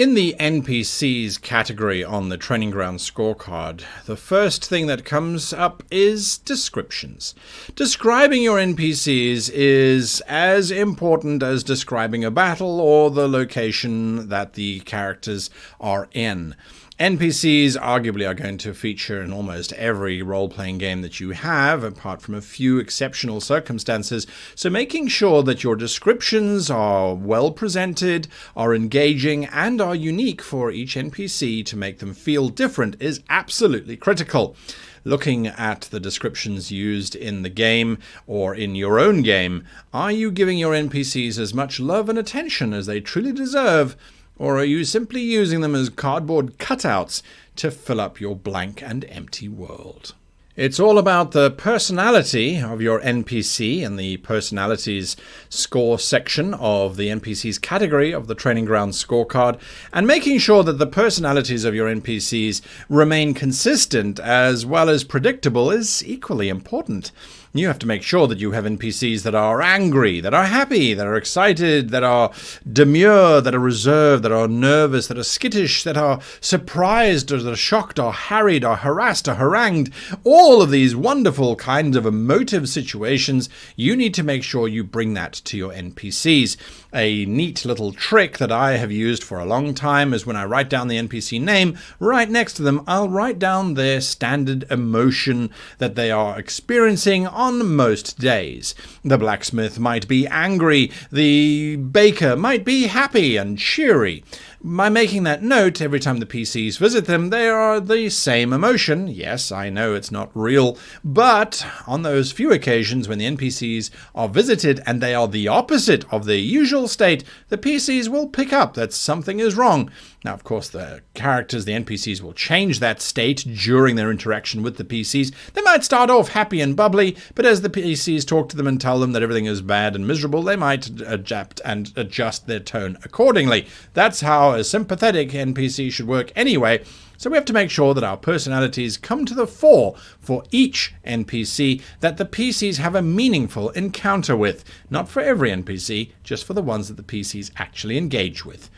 In the NPCs category on the Training Ground scorecard, the first thing that comes up is descriptions. Describing your NPCs is as important as describing a battle or the location that the characters are in. NPCs arguably are going to feature in almost every role-playing game that you have, apart from a few exceptional circumstances. So making sure that your descriptions are well presented, are engaging, and are unique for each NPC to make them feel different is absolutely critical. Looking at the descriptions used in the game or in your own game, are you giving your NPCs as much love and attention as they truly deserve? Or are you simply using them as cardboard cutouts to fill up your blank and empty world? It's all about the personality of your NPC and the personalities score section of the NPCs category of the Training Ground scorecard, and making sure that the personalities of your NPCs remain consistent as well as predictable is equally important. You have to make sure that you have NPCs that are angry, that are happy, that are excited, that are demure, that are reserved, that are nervous, that are skittish, that are surprised, or that are shocked, or harried, or harassed, or harangued. All of these wonderful kinds of emotive situations, you need to make sure you bring that to your NPCs. A neat little trick that I have used for a long time is when I write down the NPC name, right next to them, I'll write down their standard emotion that they are experiencing on most days. The blacksmith might be angry, the baker might be happy and cheery. By making that note, every time the PCs visit them, they are the same emotion. Yes, I know it's not real, but on those few occasions when the NPCs are visited and they are the opposite of their usual state, the PCs will pick up that something is wrong. Now, of course, the characters, the NPCs, will change that state during their interaction with the PCs. They might start off happy and bubbly, but as the PCs talk to them and tell them that everything is bad and miserable, they might adapt and adjust their tone accordingly. That's how a sympathetic NPC should work anyway. So we have to make sure that our personalities come to the fore for each NPC that the PCs have a meaningful encounter with. Not for every NPC, just for the ones that the PCs actually engage with.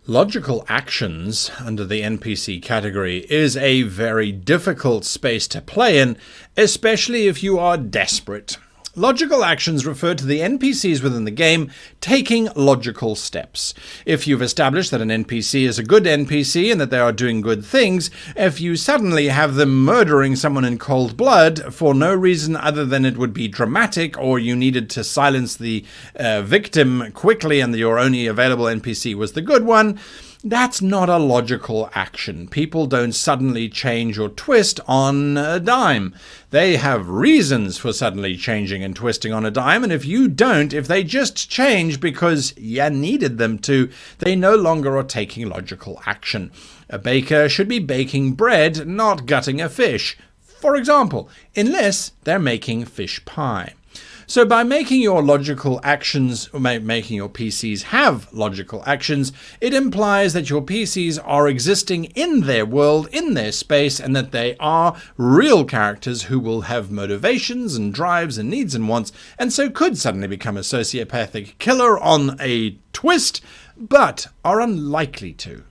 Logical actions under the NPC category is a very difficult space to play in, especially if you are desperate. Logical actions refer to the NPCs within the game taking logical steps. If you've established that an NPC is a good NPC and that they are doing good things, if you suddenly have them murdering someone in cold blood for no reason other than it would be dramatic, or you needed to silence the victim quickly and your only available NPC was the good one, that's not a logical action. People don't suddenly change or twist on a dime. They have reasons for suddenly changing and twisting on a dime, and if you don't, if they just change because you needed them to, they no longer are taking logical action. A baker should be baking bread, not gutting a fish, for example, unless they're making fish pie. So by making your logical actions, or making your PCs have logical actions, it implies that your PCs are existing in their world, in their space, and that they are real characters who will have motivations and drives and needs and wants, and so could suddenly become a sociopathic killer on a twist, but are unlikely to.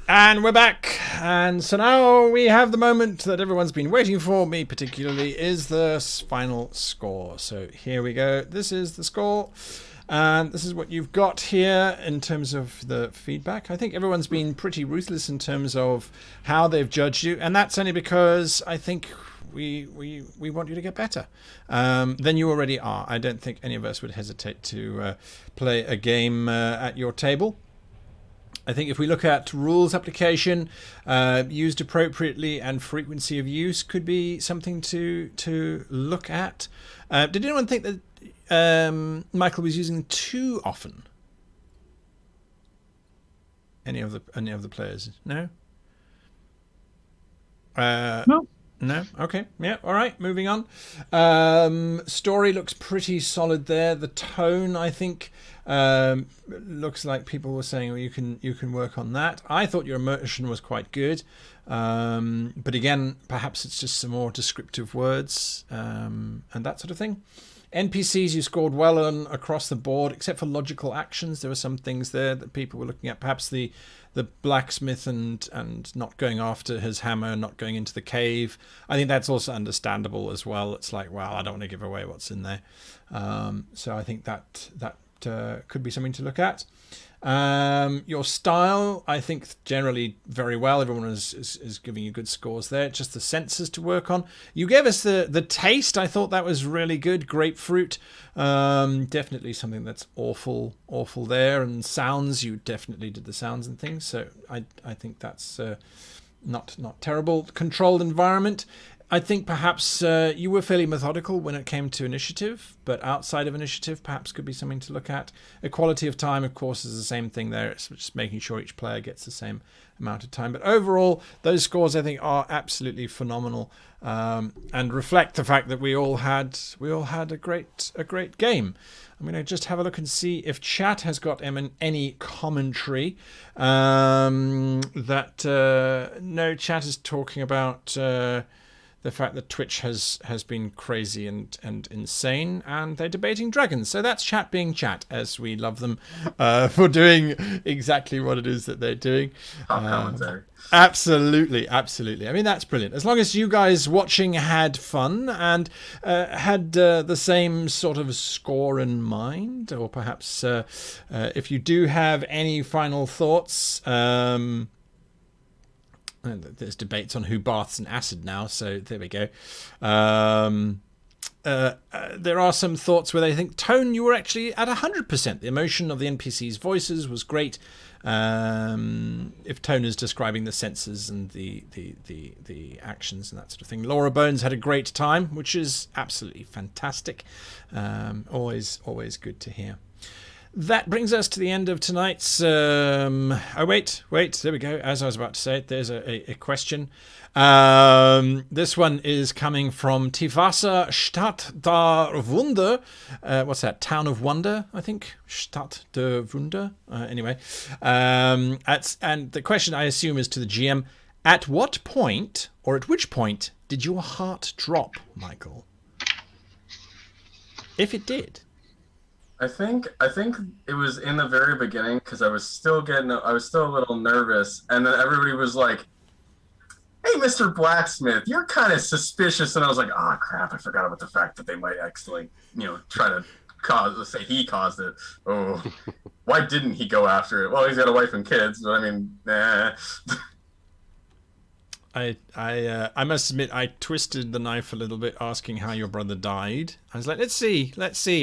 And we're back, and so now we have the moment that everyone's been waiting for, me particularly, is the final score. So here we go. This is the score, and this is what you've got here in terms of the feedback. I think everyone's been pretty ruthless in terms of how they've judged you, and that's only because I think we want you to get better than you already are. I don't think any of us would hesitate to play a game at your table. I think if we look at rules application, used appropriately, and frequency of use could be something to look at. Did anyone think that Michael was using them too often? Any of the players? No. No. No? Okay. Yeah. All right. Moving on. Story looks pretty solid there. The tone, I think, looks like people were saying, well, you can work on that. I thought your immersion was quite good. But again, perhaps it's just some more descriptive words and that sort of thing. NPCs you scored well on across the board, except for logical actions. There were some things there that people were looking at. Perhaps the blacksmith and not going after his hammer, not going into the cave. I think that's also understandable as well. It's like, well, I don't want to give away what's in there. So I think that could be something to look at. Your style, I think, generally very well. Everyone is giving you good scores there. Just the senses to work on. You gave us the taste. I thought that was really good. Grapefruit, definitely something that's awful there. And sounds, you definitely did the sounds and things. So I think that's not terrible. Controlled environment. I think perhaps you were fairly methodical when it came to initiative, but outside of initiative perhaps could be something to look at. Equality of time, of course, is the same thing there. It's just making sure each player gets the same amount of time. But overall, those scores I think are absolutely phenomenal and reflect the fact that we all had a great game. I'm going to just have a look and see if chat has got any commentary. No, chat is talking about the fact that Twitch has been crazy and insane, and they're debating dragons. So that's chat being chat, as we love them for doing exactly what it is that they're doing. Absolutely. I mean, that's brilliant. As long as you guys watching had fun and had the same sort of score in mind, or perhaps if you do have any final thoughts. There's debates on who baths in acid now, so there we go. There are some thoughts where they think tone, you were actually at 100%. The emotion of the NPCs' voices was great. If tone is describing the senses and the actions and that sort of thing. Laura Bones had a great time, which is absolutely fantastic. Always good to hear. That brings us to the end of tonight's... wait, there we go. As I was about to say it, there's a question. This one is coming from Tivasa Stadt der Wunder. What's that? Town of Wonder, I think. Stadt der Wunder. Anyway. And the question, I assume, is to the GM. At what point, or at which point, did your heart drop, Michael? If it did. I think it was in the very beginning because I was still a little nervous, and then everybody was like, "Hey, Mr. Blacksmith, you're kind of suspicious," and I was like, "Oh crap, I forgot about the fact that they might actually, try to say he caused it. Oh, why didn't he go after it? Well, he's got a wife and kids, but I mean, nah." I must admit, I twisted the knife a little bit, asking how your brother died. I was like, let's see.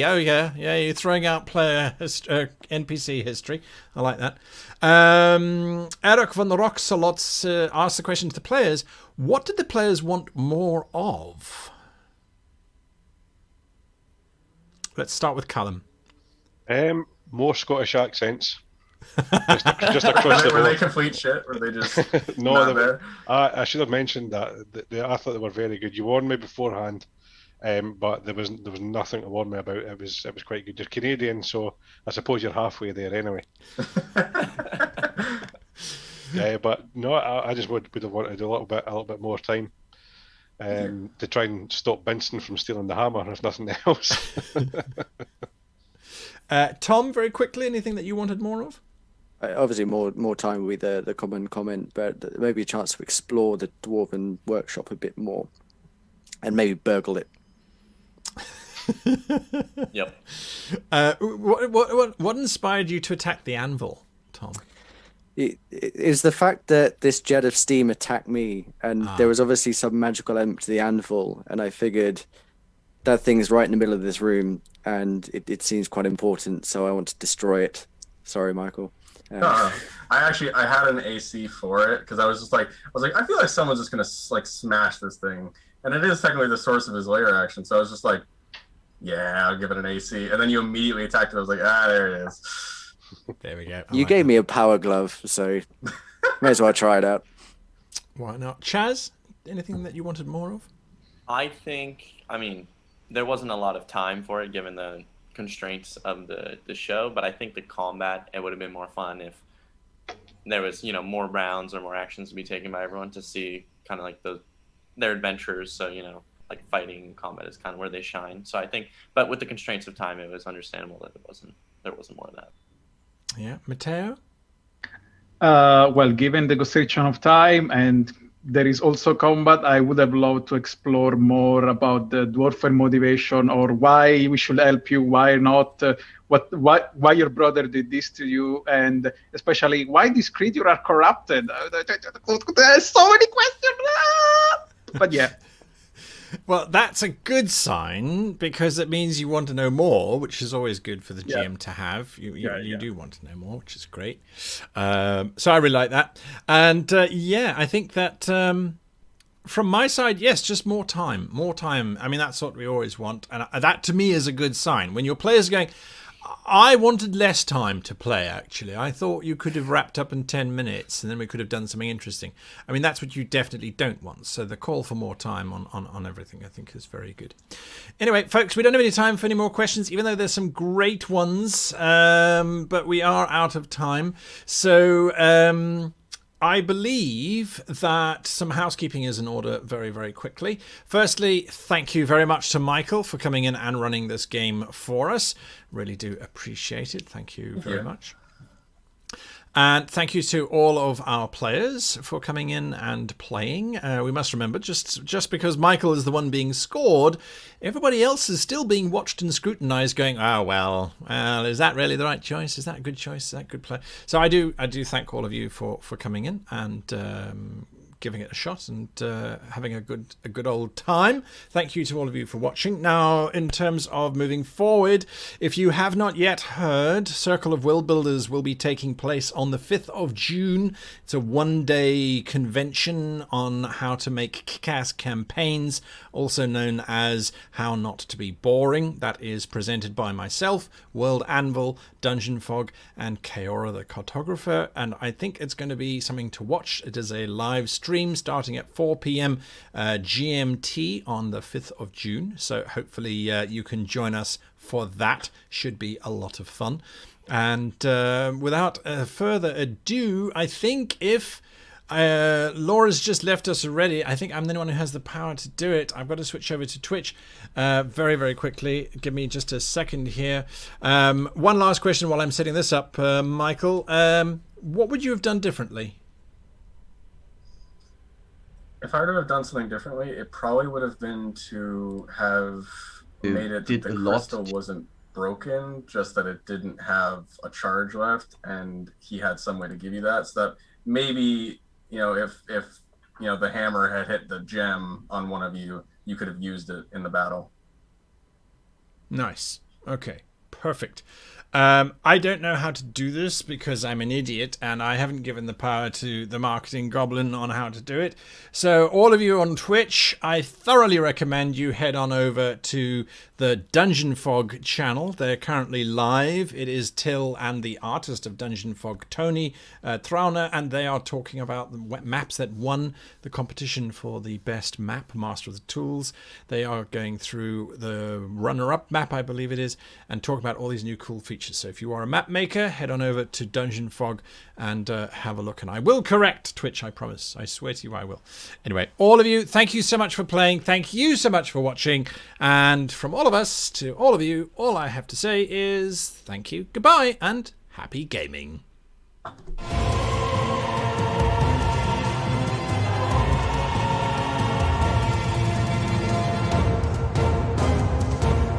Oh yeah, you're throwing out player NPC history. I like that. Eric van Roxalots asked the question to the players: what did the players want more of? Let's start with Callum. More Scottish accents. just across the board. Were they complete shit? Were they just no? They were, I should have mentioned that. I thought they were very good. You warned me beforehand, but there was nothing to warn me about. It was quite good. You're Canadian, so I suppose you're halfway there anyway. But no, I just would have wanted a little bit more time to try and stop Benson from stealing the hammer, if nothing else. Tom, very quickly, anything that you wanted more of? Obviously, more time with the common comment, but maybe a chance to explore the Dwarven workshop a bit more, and maybe burgle it. Yep. What inspired you to attack the anvil, Tom? It is the fact that this jet of steam attacked me, and there was obviously some magical element to the anvil, and I figured that thing's right in the middle of this room, and it seems quite important, so I want to destroy it. Sorry, Michael. I had an AC for it because I was like, I feel like someone's just gonna smash this thing, and it is technically the source of his layer action. So I was just like, yeah, I'll give it an AC, and then you immediately attacked it. I was like, there it is. There we go. You gave me a power glove, so may as well try it out. Why not? Chaz, anything that you wanted more of? I mean, there wasn't a lot of time for it given the constraints of the show, but I think the combat, it would have been more fun if there was, more rounds or more actions to be taken by everyone to see kind of like their adventures. So, like fighting and combat is kind of where they shine. So I think, but with the constraints of time, it was understandable that there wasn't more of that. Yeah. Matteo? Well, given the constriction of time and there is also combat, I would have loved to explore more about the dwarfen motivation, or why we should help you, why not, why your brother did this to you, and especially why these creatures are corrupted. There's so many questions. But yeah. Well, that's a good sign because it means you want to know more, which is always good for the GM to have. You do want to know more, which is great. So I really like that. And I think that from my side, yes, just more time. I mean, that's what we always want. And that to me is a good sign. When your players are going, I wanted less time to play, actually. I thought you could have wrapped up in 10 minutes and then we could have done something interesting. I mean, that's what you definitely don't want. So the call for more time on everything, I think, is very good. Anyway, folks, we don't have any time for any more questions, even though there's some great ones. But we are out of time. So I believe that some housekeeping is in order very, very quickly. Firstly, thank you very much to Michael for coming in and running this game for us. Really do appreciate it. Thank you very much. And thank you to all of our players for coming in and playing. We must remember, just because Michael is the one being scored, everybody else is still being watched and scrutinized, going, "Oh well, is that really the right choice? Is that a good choice? Is that a good play?" So I do thank all of you for coming in and giving it a shot and having a good old time. Thank you to all of you for watching. Now, in terms of moving forward, if you have not yet heard, Circle of Will Builders will be taking place on the 5th of June. It's a one-day convention on how to make kick-ass campaigns, also known as How Not to Be Boring. That is presented by myself, World Anvil, Dungeon Fog, and Kaora the Cartographer, and I think it's going to be something to watch. It is a live stream starting at 4 p.m. GMT on the 5th of June. So hopefully you can join us for that. Should be a lot of fun. And without further ado, I think if Laura's just left us already, I think I'm the one who has the power to do it. I've got to switch over to Twitch very, very quickly. Give me just a second here. One last question while I'm setting this up, Michael. What would you have done differently? If I were to have done something differently, it probably would have been to have made it that the crystal wasn't broken, just that it didn't have a charge left, and he had some way to give you that, so that maybe, if the hammer had hit the gem on one of you, you could have used it in the battle. Nice. Okay. Perfect. I don't know how to do this because I'm an idiot and I haven't given the power to the marketing goblin on how to do it. So all of you on Twitch, I thoroughly recommend you head on over to the Dungeon Fog channel. They're currently live. It is Till and the artist of Dungeon Fog, Tony Trauner, and they are talking about the maps that won the competition for the best map, Master of the Tools. They are going through the runner-up map, I believe it is, and talking about all these new cool features. So if you are a map maker, head on over to Dungeon Fog and have a look. And I will correct Twitch, I promise. I swear to you I will. Anyway, all of you, thank you so much for playing. Thank you so much for watching. And from all of us to all of you, all I have to say is thank you, goodbye, and happy gaming.